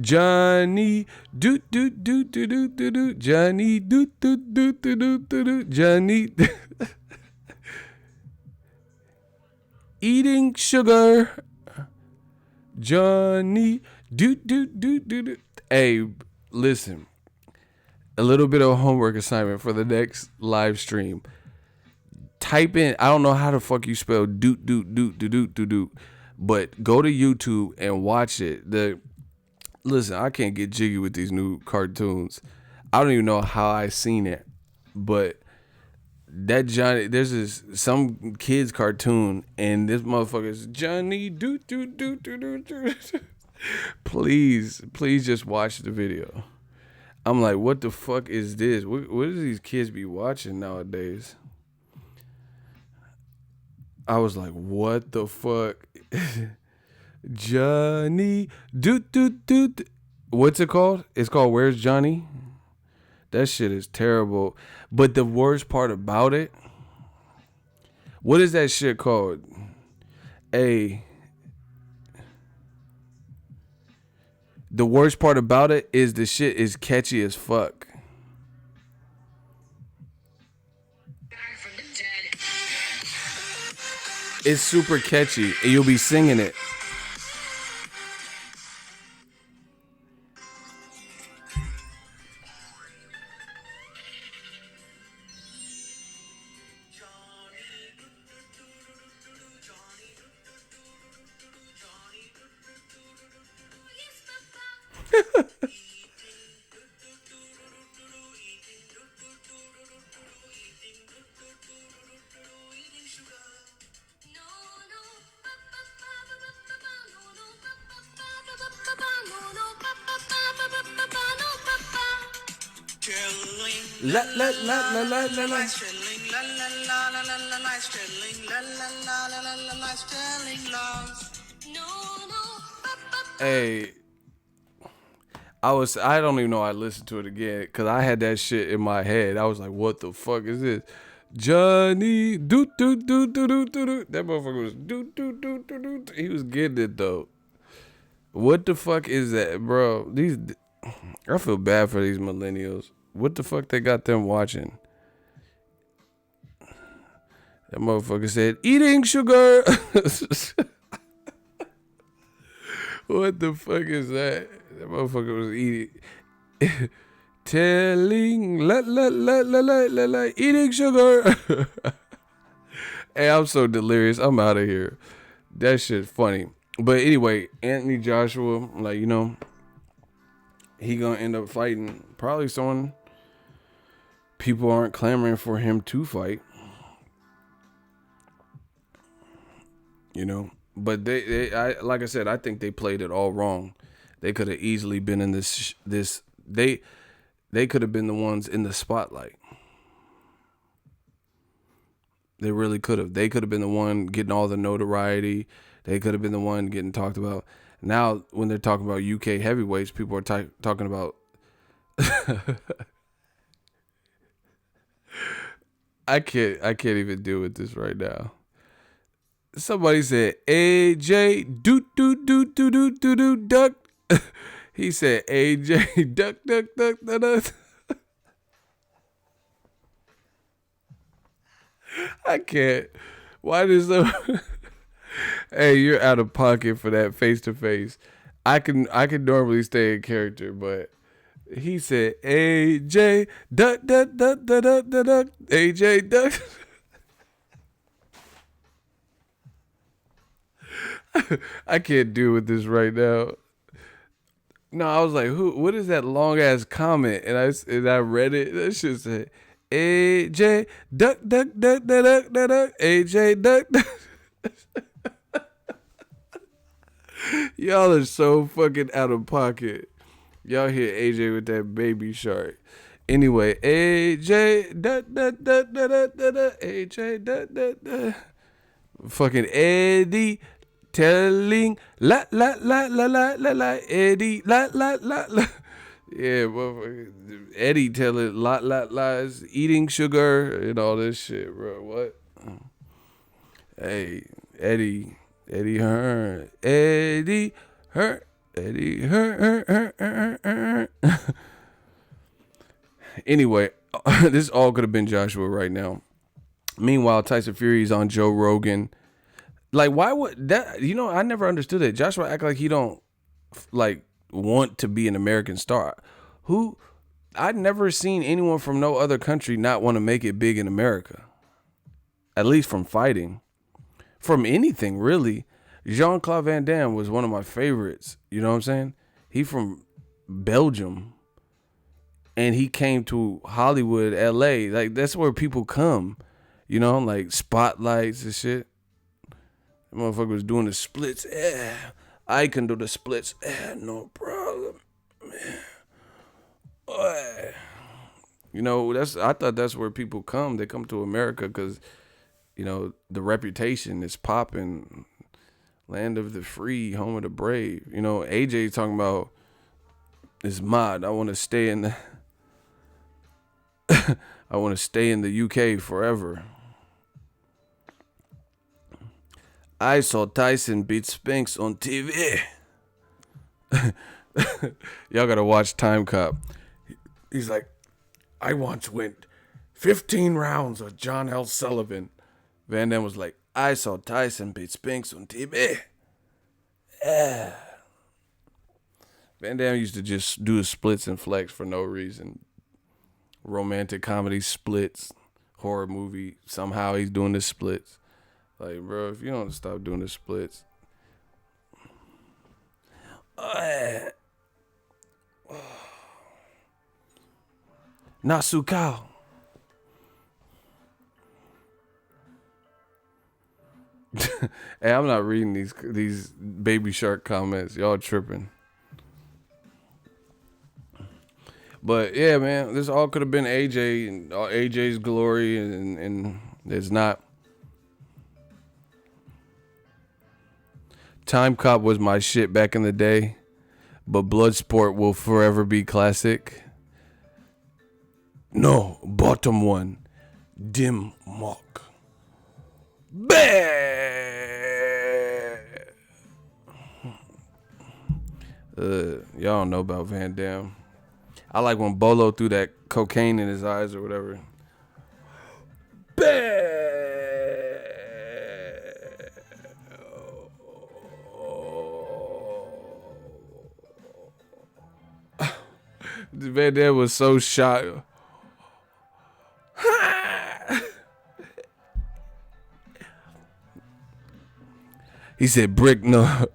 Speaker 1: Johnny, do do do do do do do. Johnny, do do do do do do do. Johnny, eating sugar. Johnny, do do do do do. Hey, listen. A little bit of a homework assignment for the next live stream. Type in, I don't know how the fuck you spell doot doot doot doot doot doot doot, but go to YouTube and watch it. Listen, I can't get jiggy with these new cartoons. I don't even know how I seen it, but that Johnny, there's some kid's cartoon, and this motherfucker is Johnny doot doot doot doot doot doot. Please just watch the video. I'm like, what the fuck is this? What do these kids be watching nowadays? I was like, what the fuck? Johnny, doot, doot, doot. What's it called? It's called Where's Johnny? That shit is terrible. But the worst part about it, what is that shit called? The worst part about it is the shit is catchy as fuck. It's super catchy, and you'll be singing it. La la la la la la la. Hey, I don't even know I listened to it again because I had that shit in my head. I was like, what the fuck is this? Johnny, doot doot doot doot doot doot. That motherfucker was doot doot doot doot doot. He was getting it though. What the fuck is that, bro? I feel bad for these millennials. What the fuck they got them watching? That motherfucker said, eating sugar. What the fuck is that? That motherfucker was eating. Telling, la la la la la la la, eating sugar. Hey, I'm so delirious. I'm out of here. That shit's funny. But anyway, Anthony Joshua, like, you know, he gonna end up fighting probably someone people aren't clamoring for him to fight. You know, but like I said, I think they played it all wrong. They could have easily been in this. They could have been the ones in the spotlight. They really could have. They could have been the one getting all the notoriety. They could have been the one getting talked about. Now, when they're talking about UK heavyweights, people are talking about. I can't even deal with this right now. Somebody said AJ doot doot doot doot doot doot doot duck. He said AJ duck duck duck duck duck. I can't. Why does the Hey, you're out of pocket for that face to face. I can normally stay in character, but he said AJ duck duck duck duck duck duck duck AJ duck. I can't deal with this right now. No, I was like, who? What is that long ass comment? And I read it. That shit said AJ duck duck duck duck duck duck duck AJ duck. Y'all are so fucking out of pocket. Y'all hear AJ with that baby shark. Anyway, AJ da da da da da da da AJ da da da. Fucking Eddie telling la la la la la la la Eddie la la la la. Yeah, motherfucker. Eddie telling lot lies, eating sugar and all this shit, bro. What? Hey, Eddie Hearn, Eddie Hearn, Eddie Hearn. Anyway, this all could have been Joshua right now. Meanwhile, Tyson Fury's on Joe Rogan. Like, why would that? You know, I never understood it. Joshua act like he don't like want to be an American star. I'd never seen anyone from no other country not want to make it big in America. At least from fighting. From anything, really. Jean-Claude Van Damme was one of my favorites. You know what I'm saying? He from Belgium. And he came to Hollywood, LA. Like, that's where people come. You know, like spotlights and shit. That motherfucker was doing the splits. Yeah, I can do the splits. Yeah, no problem. Yeah. You know, I thought that's where people come. They come to America because, you know, the reputation is popping. Land of the free, home of the brave. You know, AJ talking about this mod. I want to stay in the I want to stay in the UK forever. I saw Tyson beat Spinks on TV. Y'all gotta watch Time Cop. He's like, I once went 15 rounds with John L. Sullivan. Van Damme was like, I saw Tyson beat Spinks on TV. Yeah. Van Damme used to just do his splits and flex for no reason. Romantic comedy splits, horror movie. Somehow he's doing the splits. Like, bro, if you don't stop doing the splits. Nasukao. Hey, I'm not reading these baby shark comments. Y'all tripping. But yeah, man, this all could have been AJ and AJ's glory, and it's not. Time Cop was my shit back in the day, but Bloodsport will forever be classic. No, bottom one, Dim Mock. Y'all don't know about Van Damme. I like when Bolo threw that cocaine in his eyes or whatever. Van Damme was so shocked. He said, brick, no.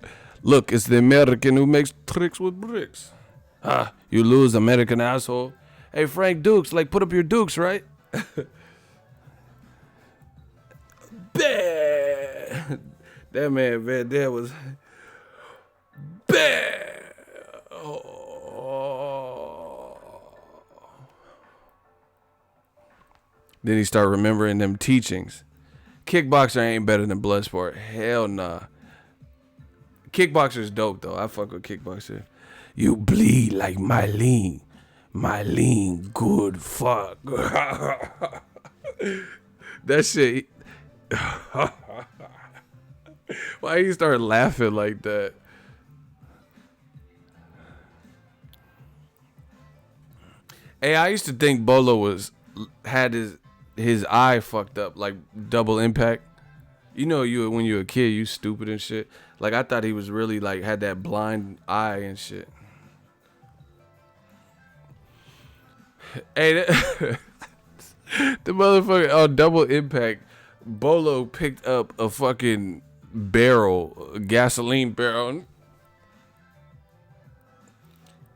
Speaker 1: Look, it's the American who makes tricks with bricks. You lose, American asshole. Hey, Frank Dukes, like, put up your Dukes, right? That man, Van Damme was bad. Oh. Then he started remembering them teachings. Kickboxer ain't better than Bloodsport. Hell nah. Kickboxer's dope, though. I fuck with Kickboxer. You bleed like Mylene. Mylene, good fuck. That shit. Why you start laughing like that? Hey, I used to think Bolo had his his eye fucked up, like double impact. You know, you when you're a kid, you stupid and shit. Like I thought he was really like had that blind eye and shit. Hey, the motherfucker on double impact, Bolo picked up a fucking barrel, a gasoline barrel,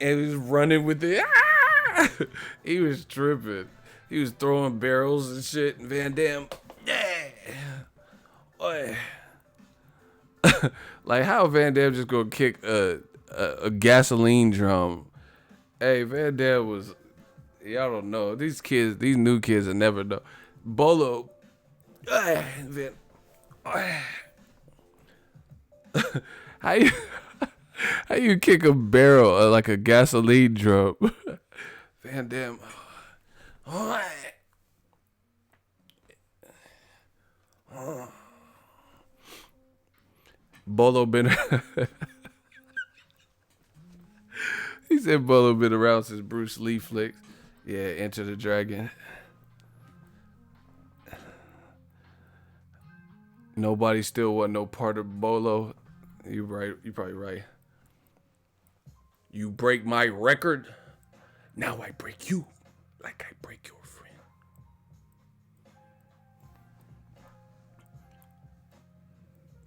Speaker 1: and he was running with it. Ah! He was tripping. He was throwing barrels and shit. And Van Damme, yeah. Boy. Like how Van Damme just gonna kick a gasoline drum? Hey, Van Damme was. Y'all don't know. These kids, these new kids will never know. Bolo. Van, how you how you kick a barrel like a gasoline drum? Van Damme. Bolo been. He said Bolo been around since Bruce Lee flicks. Yeah, Enter the Dragon. Nobody still wasn't no part of Bolo. You right. You probably right. You break my record. Now I break you like I break your friend.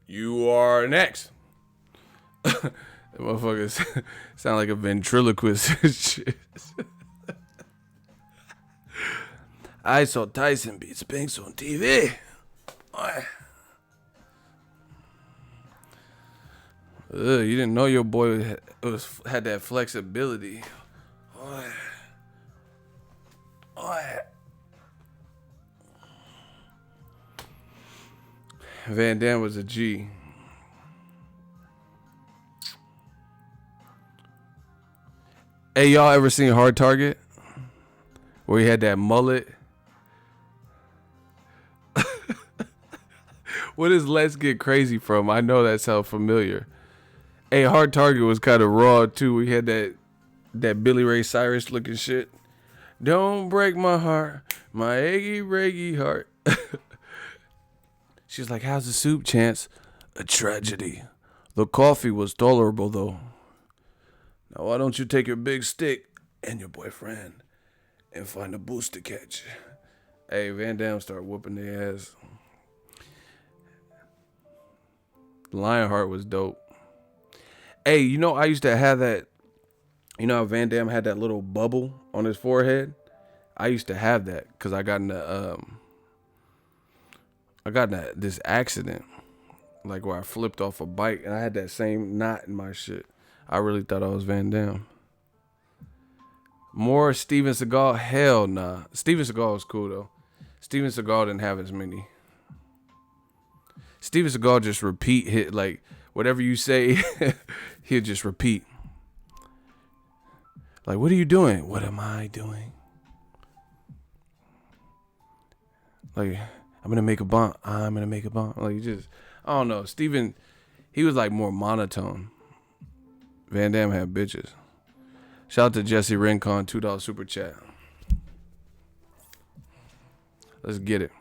Speaker 1: You are next. The motherfuckers sound like a ventriloquist and shit. I saw Tyson beat Spinks on TV. You didn't know your boy had that flexibility. Van Damme was a G. Hey, y'all ever seen Hard Target? Where he had that mullet? What is Let's Get Crazy from? I know that sounds familiar. Hey, Hard Target was kind of raw too. We had that Billy Ray Cyrus looking shit. Don't break my heart, my achy breaky heart. She's like, how's the soup, Chance? A tragedy. The coffee was tolerable though. Now why don't you take your big stick and your boyfriend and find a boost to catch? Hey, Van Damme started whooping their ass. Lionheart was dope. Hey, you know I used to have that. You know how Van Damme had that little bubble on his forehead? I used to have that because I got in this accident, like where I flipped off a bike and I had that same knot in my shit. I really thought I was Van Damme. More Steven Seagal? Hell nah. Steven Seagal was cool though. Steven Seagal didn't have as many. Steven Seagal just repeat hit, like whatever you say, he'll just repeat. Like, what are you doing? What am I doing? Like, I'm gonna make a bomb. I'm gonna make a bomb. Like, you just, I don't know. Steven, he was like more monotone. Van Damme had bitches. Shout out to Jesse Rincon, $2 super chat. Let's get it.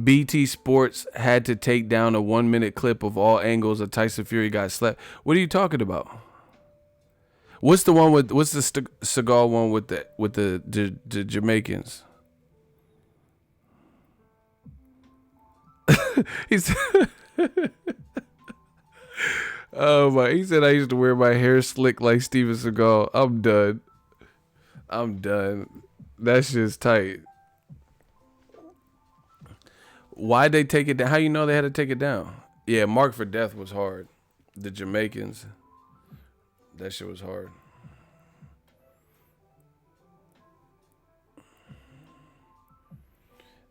Speaker 1: BT Sports had to take down a 1-minute clip of all angles of Tyson Fury got slapped. What are you talking about? What's the one with? What's the Seagal one with the Jamaicans? He said, "Oh my!" He said, "I used to wear my hair slick like Steven Seagal." I'm done. That shit's tight. Why'd they take it down? How you know they had to take it down? Yeah, Mark for Death was hard. The Jamaicans. That shit was hard.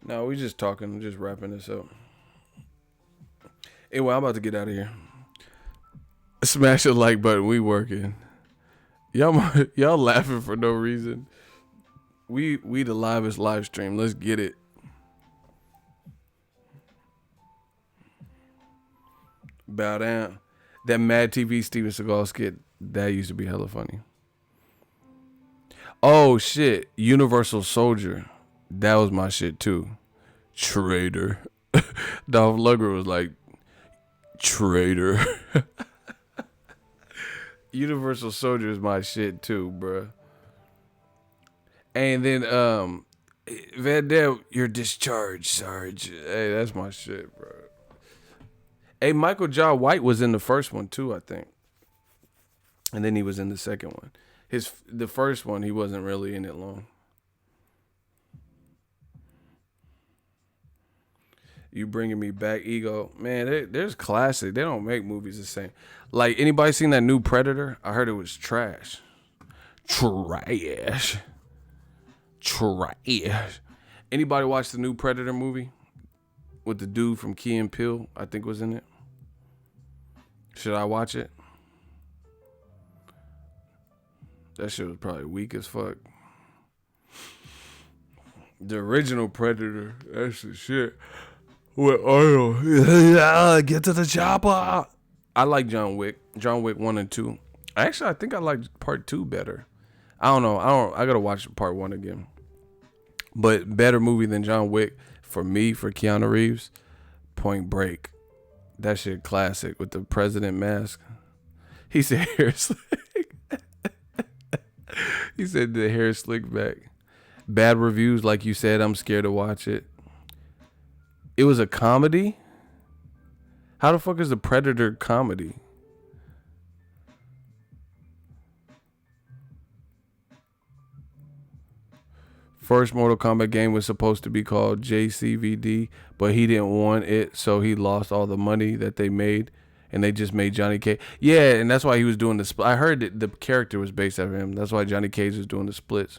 Speaker 1: No, we just talking, just wrapping this up. Anyway, I'm about to get out of here. Smash the like button. We working. Y'all laughing for no reason. We the livest live stream. Let's get it. Bow down. That Mad TV Steven Seagal skit, that used to be hella funny. Oh shit, Universal Soldier. That was my shit too. Traitor. Dolph Lundgren was like, traitor. Universal Soldier is my shit too, bruh. And then Van Damme, you're discharged, Sarge. Hey, that's my shit, bro. Hey, Michael John White was in the first one too, I think. And then he was in the second one. The first one, he wasn't really in it long. You bringing me back, Ego. Man, there's classic. They don't make movies the same. Like, anybody seen that new Predator? I heard it was trash. Trash. Anybody watch the new Predator movie? With the dude from Key and Peele, I think was in it. Should I watch it? That shit was probably weak as fuck. The original Predator, that's the shit. With oil. Get to the chopper. I like John Wick. John Wick 1 and 2. Actually, I think I like part 2 better. I don't know. I gotta watch part 1 again. But better movie than John Wick for me, for Keanu Reeves, Point Break. That shit classic with the president mask. He said hair slick. He said the hair slick back. Bad reviews, like you said. I'm scared to watch it. It was a comedy? How the fuck is the Predator comedy? First Mortal Kombat game was supposed to be called JCVD, but he didn't want it, so he lost all the money that they made, and they just made Johnny Cage. Yeah, and that's why he was doing the split. I heard that the character was based off him. That's why Johnny Cage was doing the splits.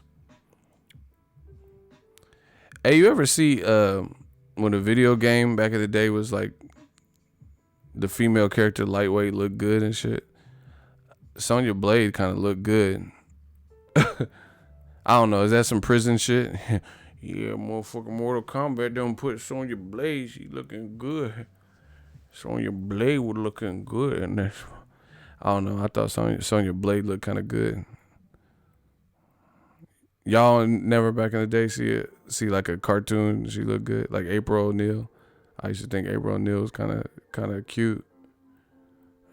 Speaker 1: Hey, you ever see when a video game back in the day was like the female character lightweight looked good and shit? Sonya Blade kind of looked good. I don't know. Is that some prison shit? Yeah, motherfucking Mortal Kombat don't put Sonya Blade. She looking good. Sonya Blade was looking good. And that's, I don't know. I thought Sonya Blade looked kind of good. Y'all never back in the day see like a cartoon. She looked good. Like April O'Neil. I used to think April O'Neil was kind of cute.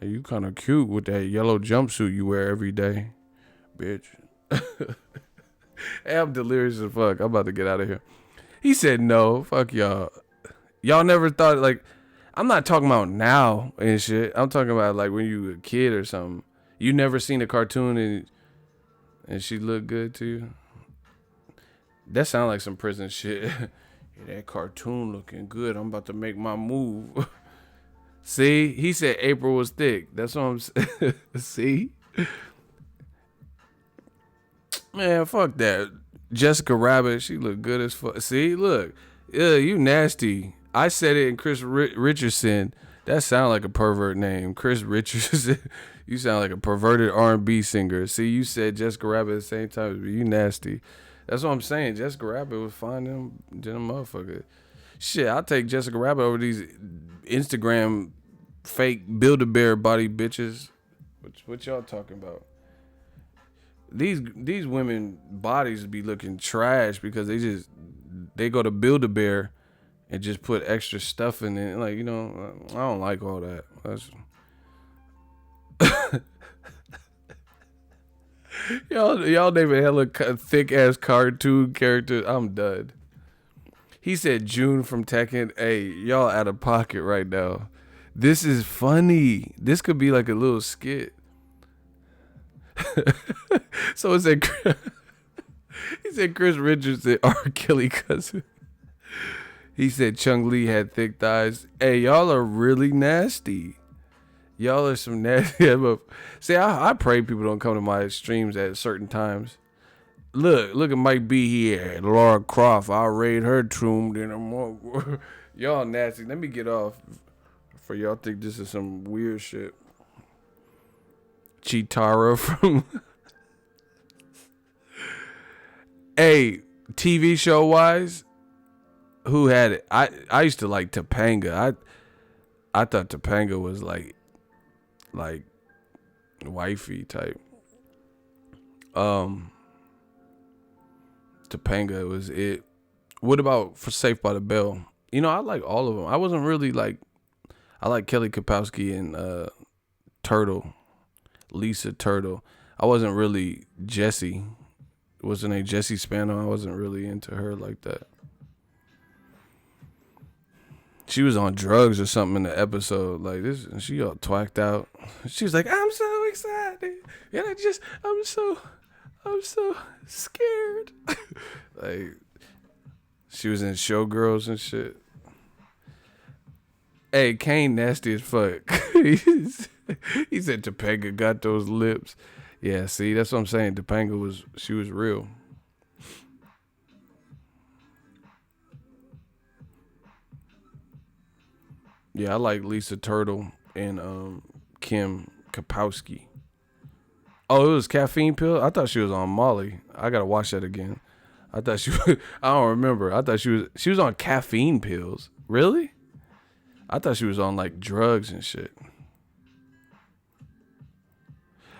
Speaker 1: Hey, you kind of cute with that yellow jumpsuit you wear every day, bitch. Hey, I'm delirious as fuck. I'm about to get out of here. He said no. Fuck y'all. Y'all never thought, like, I'm not talking about now and shit. I'm talking about like when you were a kid or something. You never seen a cartoon and she looked good to you? That sound like some prison shit. Yeah, that cartoon looking good. I'm about to make my move. See? He said April was thick. That's what I'm saying. See? Man, fuck that. Jessica Rabbit, she look good as fuck. See, look. You nasty. I said it in Chris Richardson. That sound like a pervert name. Chris Richardson. You sound like a perverted R&B singer. See, you said Jessica Rabbit at the same time. But you nasty. That's what I'm saying. Jessica Rabbit was fine them motherfucker. Shit, I'll take Jessica Rabbit over these Instagram fake Build-A-Bear body bitches. What y'all talking about? These women bodies be looking trash because they go to Build-A-Bear and just put extra stuff in it. Like, you know, I don't like all that. That's y'all name hella thick ass cartoon characters. I'm done. He said June from Tekken. Hey, y'all out of pocket right now. This is funny. This could be like a little skit. So it said, he said Chris Richardson, R. Kelly cousin. He said Chung Lee had thick thighs. Hey, y'all are really nasty. Y'all are some nasty. See, I pray people don't come to my streams at certain times. Look at Mike B here. Laura Croft. I'll raid her tomb. Y'all nasty. Let me get off. For y'all think this is some weird shit. Chitara from hey, TV show wise, who had it? I used to like Topanga. I thought Topanga was like wifey type. Topanga was it. What about for Safe by the Bell? You know, I like all of them. I wasn't really like, I like Kelly Kapowski and Turtle, Lisa Turtle. I wasn't really Jessie. What's her name? Jessie Spano. I wasn't really into her like that. She was on drugs or something in the episode. Like this, and she all twacked out. She was like, "I'm so excited, and I'm so scared." Like she was in Showgirls and shit. Hey, Kane nasty as fuck. He said Topanga got those lips. Yeah, see, that's what I'm saying. Topanga she was real. Yeah, I like Lisa Turtle and Kim Kapowski. Oh, it was Caffeine Pill? I thought she was on Molly. I gotta watch that again. I thought she was, I don't remember. I thought she was on caffeine pills. Really? I thought she was on like drugs and shit.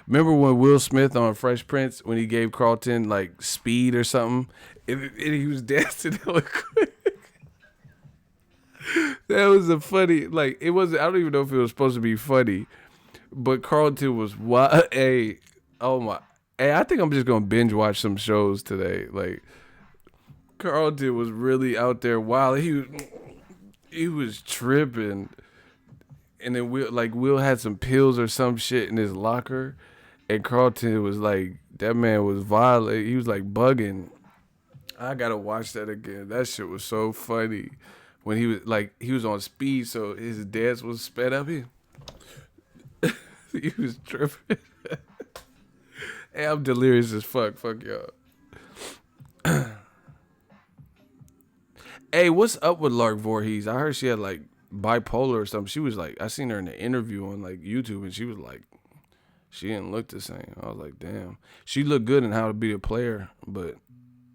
Speaker 1: Remember when Will Smith on Fresh Prince, when he gave Carlton like speed or something, and he was dancing hella quick? That was a funny, like, it wasn't, I don't even know if it was supposed to be funny, but Carlton was wild. Hey, oh my, hey, I think I'm just gonna binge watch some shows today. Like, Carlton was really out there wild. He was tripping, and then Will had some pills or some shit in his locker, and Carlton was like, that man was violent. He was like bugging. I gotta watch that again. That shit was so funny. When he was on speed, so his dance was sped up. He was tripping. Hey, I'm delirious as fuck. Fuck y'all. Hey, what's up with Lark Voorhees? I heard she had like bipolar or something. She was like, I seen her in an interview on like YouTube, and she was like, she didn't look the same. I was like, damn. She looked good in How to Be a Player, but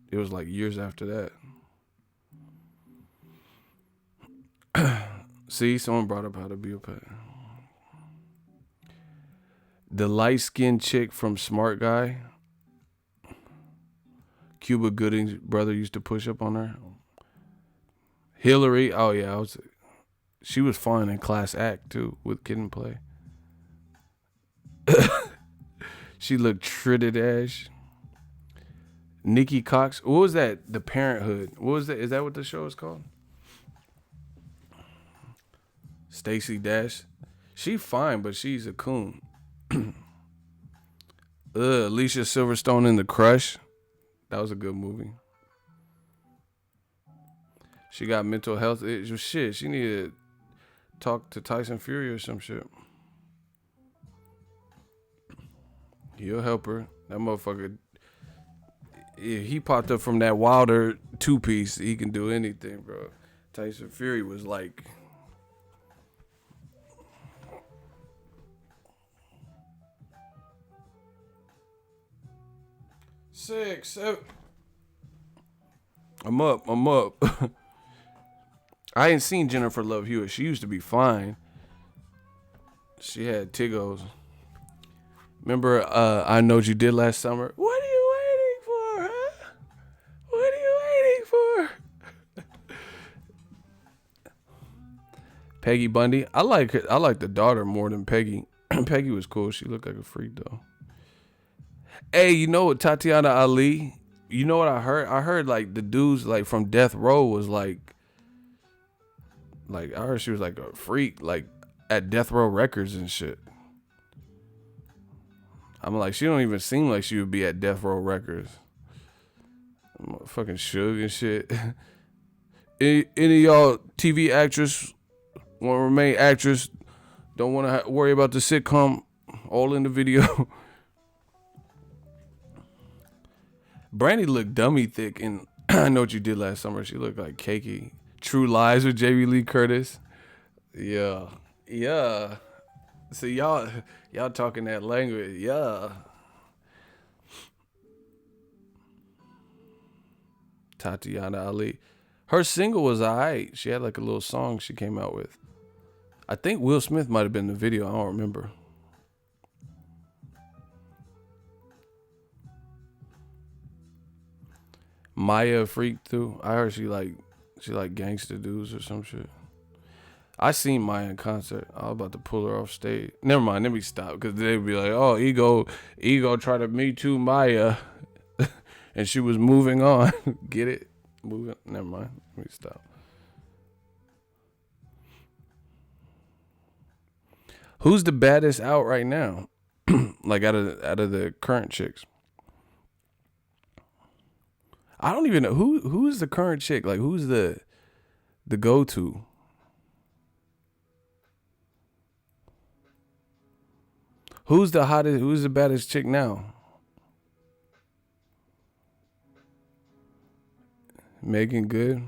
Speaker 1: it was like years after that. See, someone brought up How to Be a Player. The light-skinned chick from Smart Guy, Cuba Gooding's brother used to push up on her. Hillary, oh yeah, she was fun in Class Act too with Kid and Play. She looked tritted ash. Nikki Cox, what was that? The Parenthood. What was that? Is that what the show is called? Stacey Dash. She fine, but she's a coon. Alicia Silverstone in The Crush. That was a good movie. She got mental health issues. Shit, she needed to talk to Tyson Fury or some shit. He'll help her. That motherfucker, he popped up from that Wilder 2-piece. He can do anything, bro. Tyson Fury was like... Six, seven. I'm up. I ain't seen Jennifer Love Hewitt. She used to be fine. She had Tiggos. Remember, I Know What You Did Last Summer? What are you waiting for, huh? What are you waiting for? Peggy Bundy. I like the daughter more than Peggy. Peggy was cool. She looked like a freak, though. Hey, you know what, Tatiana Ali? You know what I heard? I heard like the dudes like from Death Row was like I heard she was like a freak, like at Death Row Records and shit. I'm like, she don't even seem like she would be at Death Row Records. I'm fucking Suge and shit. Any of y'all TV actress want to remain actress? Don't want to worry about the sitcom? All in the video. Brandy looked dummy thick, and I Know What You Did Last Summer. She looked like cakey. True Lies with Jamie Lee Curtis. Yeah. So y'all talking that language. Yeah. Tatiana Ali. Her single was alright. She had like a little song she came out with. I think Will Smith might have been in the video. I don't remember. Maya freak too. I heard she like gangster dudes or some shit. I seen Maya in concert. I was about to pull her off stage. Never mind. Let me stop because they'd be like, "Oh, ego try to me too, Maya," and she was moving on. Get it? Moving. Never mind. Let me stop. Who's the baddest out right now? Like out of the current chicks. I don't even know who is the current chick. Like who's the go to? Who's the hottest? Who's the baddest chick now? Megan Good.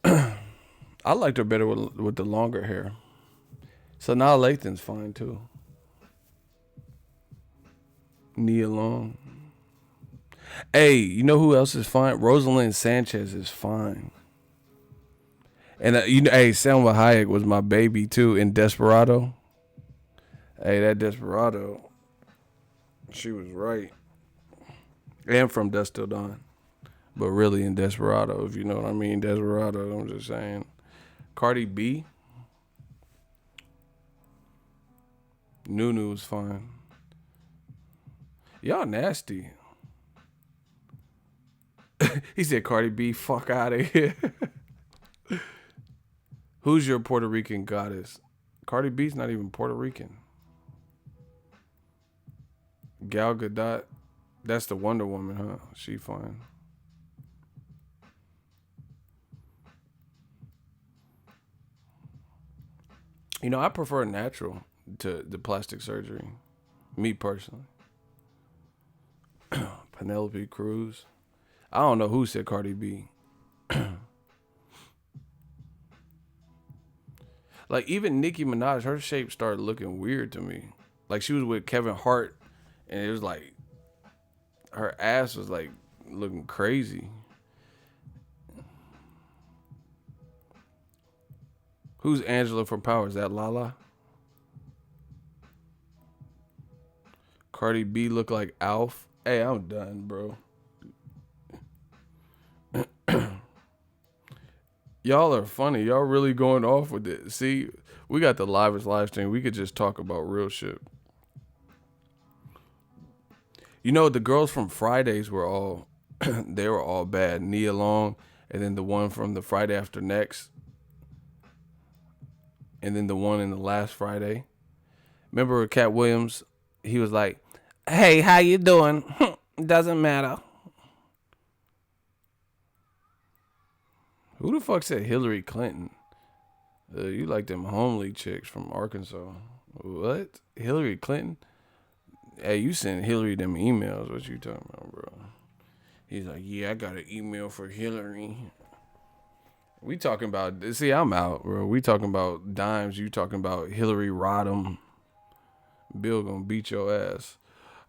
Speaker 1: I liked her better with the longer hair. So now Lathan's fine too. Nia Long. Hey, you know who else is fine? Rosalind Sanchez is fine. And hey, Selma Hayek was my baby too in Desperado. Hey, that Desperado, she was right. And from Dusk Till Dawn. But really in Desperado, if you know what I mean. Desperado, I'm just saying. Cardi B. Nunu was fine. Y'all nasty. He said Cardi B, fuck out of here. Who's your Puerto Rican goddess? Cardi B's not even Puerto Rican. Gal Gadot. That's the Wonder Woman, huh? She fine. You know, I prefer natural to the plastic surgery. Me personally. Penelope Cruz. I don't know who said Cardi B. Like even Nicki Minaj, her shape started looking weird to me. Like she was with Kevin Hart and it was like her ass was like looking crazy. Who's Angela from Power? Is that Lala? Cardi B look like Alf. Hey, I'm done, bro. Y'all are funny. Y'all really going off with it. See, we got the livest live stream. We could just talk about real shit. You know, the girls from Fridays were all, they were all bad. Nia Long, and then the one from the Friday After Next, and then the one in the last Friday. Remember Cat Williams? He was like, "Hey, how you doing? Doesn't matter." Who the fuck said Hillary Clinton? You like them homely chicks from Arkansas. What? Hillary Clinton? Hey, you sent Hillary them emails. What you talking about, bro? He's like, yeah, I got an email for Hillary. We talking about, see, I'm out, bro. We talking about dimes. You talking about Hillary Rodham. Bill gonna beat your ass.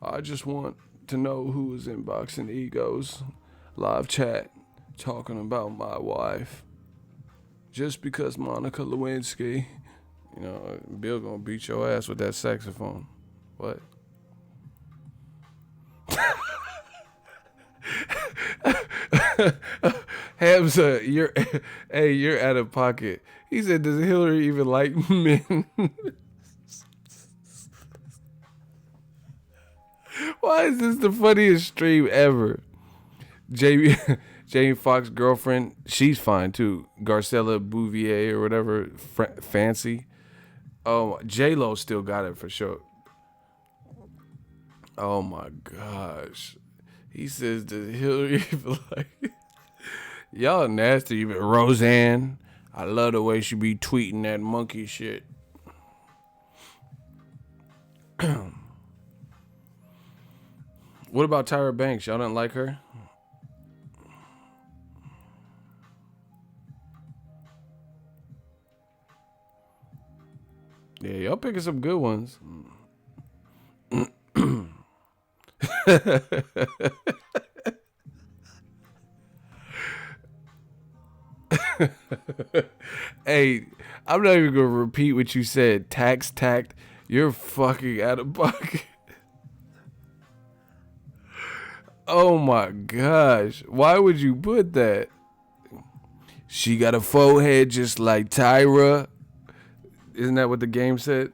Speaker 1: I just want to know who is in Boxingego's live chat talking about my wife. Just because Monica Lewinsky, you know, Bill gonna beat your ass with that saxophone. What? Hamza, you're out of pocket. He said, does Hillary even like men? Why is this the funniest stream ever? Jamie Foxx's girlfriend, she's fine too. Garcella Bouvier or whatever, fancy. Oh, J-Lo still got it for sure. Oh my gosh. He says, does Hillary even like... Y'all nasty. Even Roseanne, I love the way she be tweeting that monkey shit. What about Tyra Banks? Y'all don't like her? Yeah, y'all picking some good ones. Hey, I'm not even gonna repeat what you said. Tact. You're fucking out of pocket. Oh my gosh. Why would you put that? She got a forehead just like Tyra. Isn't that what the game said?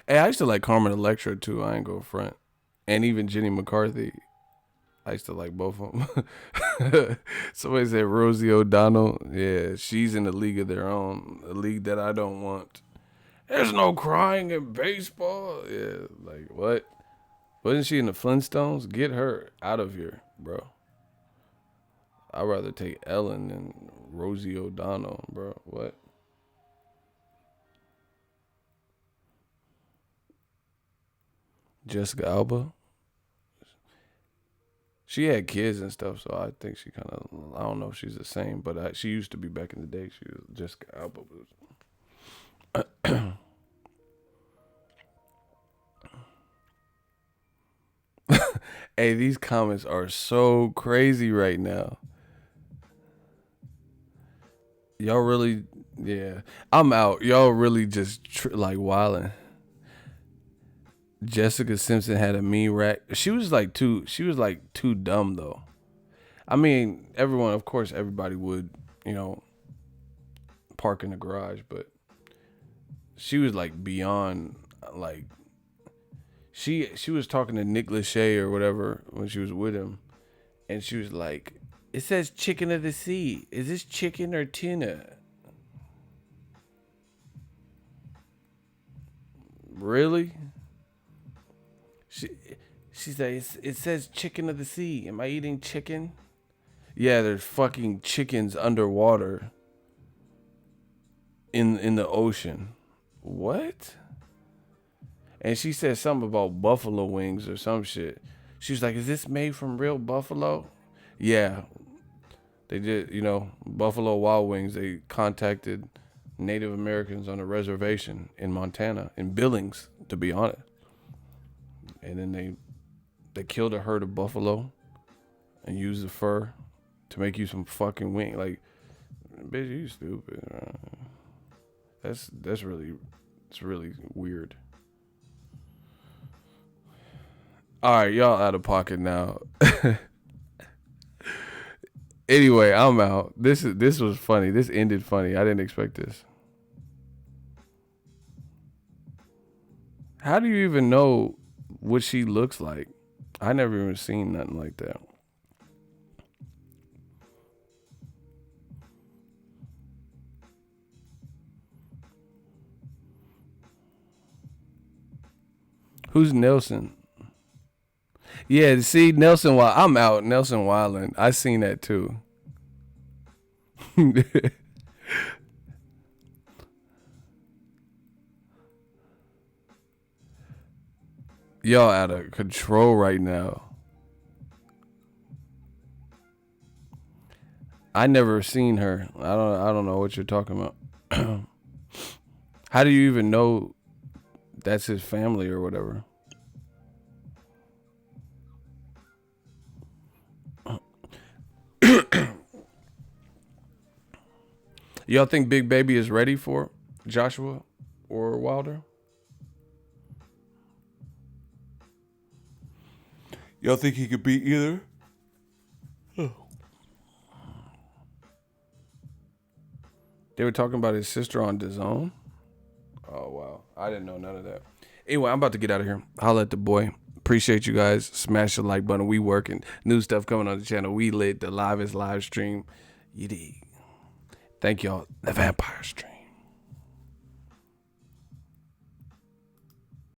Speaker 1: Hey, I used to like Carmen Electra too. I ain't go front. And even Jenny McCarthy. I used to like both of them. Somebody said Rosie O'Donnell. Yeah, she's in a league of their own. A league that I don't want. There's no crying in baseball. Yeah, like what? Wasn't she in the Flintstones? Get her out of here, bro. I'd rather take Ellen than Rosie O'Donnell, bro. What? Jessica Alba? She had kids and stuff, so I think she kind of, I don't know if she's the same, but she used to be back in the day. She was Jessica Alba. Hey, these comments are so crazy right now. Y'all really, yeah. I'm out. Y'all really just like wilding. Jessica Simpson had a mean rack. She was like too dumb though. I mean, everyone, of course, everybody would, park in the garage, but she was like beyond, like, she was talking to Nick Lachey or whatever when she was with him, and she was like, it says chicken of the sea. Is this chicken or tuna? Really? She says, it says chicken of the sea. Am I eating chicken? Yeah, there's fucking chickens underwater in the ocean. What? And she said something about buffalo wings or some shit. She was like, is this made from real buffalo? Yeah. They did, Buffalo Wild Wings, they contacted Native Americans on a reservation in Montana, in Billings, to be honest. And then they killed a herd of buffalo and used the fur to make you some fucking wing. Like, bitch, you stupid. It's really weird. All right, y'all out of pocket now. Anyway, I'm out. This was funny. This ended funny. I didn't expect this. How do you even know what she looks like? I never even seen nothing like that. Who's Nelson? Yeah, see, Nelson Wild. I'm out. Nelson Wildin'. I seen that too. Y'all out of control right now. I never seen her. I don't know what you're talking about. How do you even know that's his family or whatever? Y'all think Big Baby is ready for Joshua or Wilder? Y'all think he could beat either? They were talking about his sister on DAZN. Oh, wow. I didn't know none of that. Anyway, I'm about to get out of here. Holla at the boy. Appreciate you guys. Smash the like button. We working. New stuff coming on the channel. We lit. The livest live stream. You dig. Thank y'all. The Vampire Stream.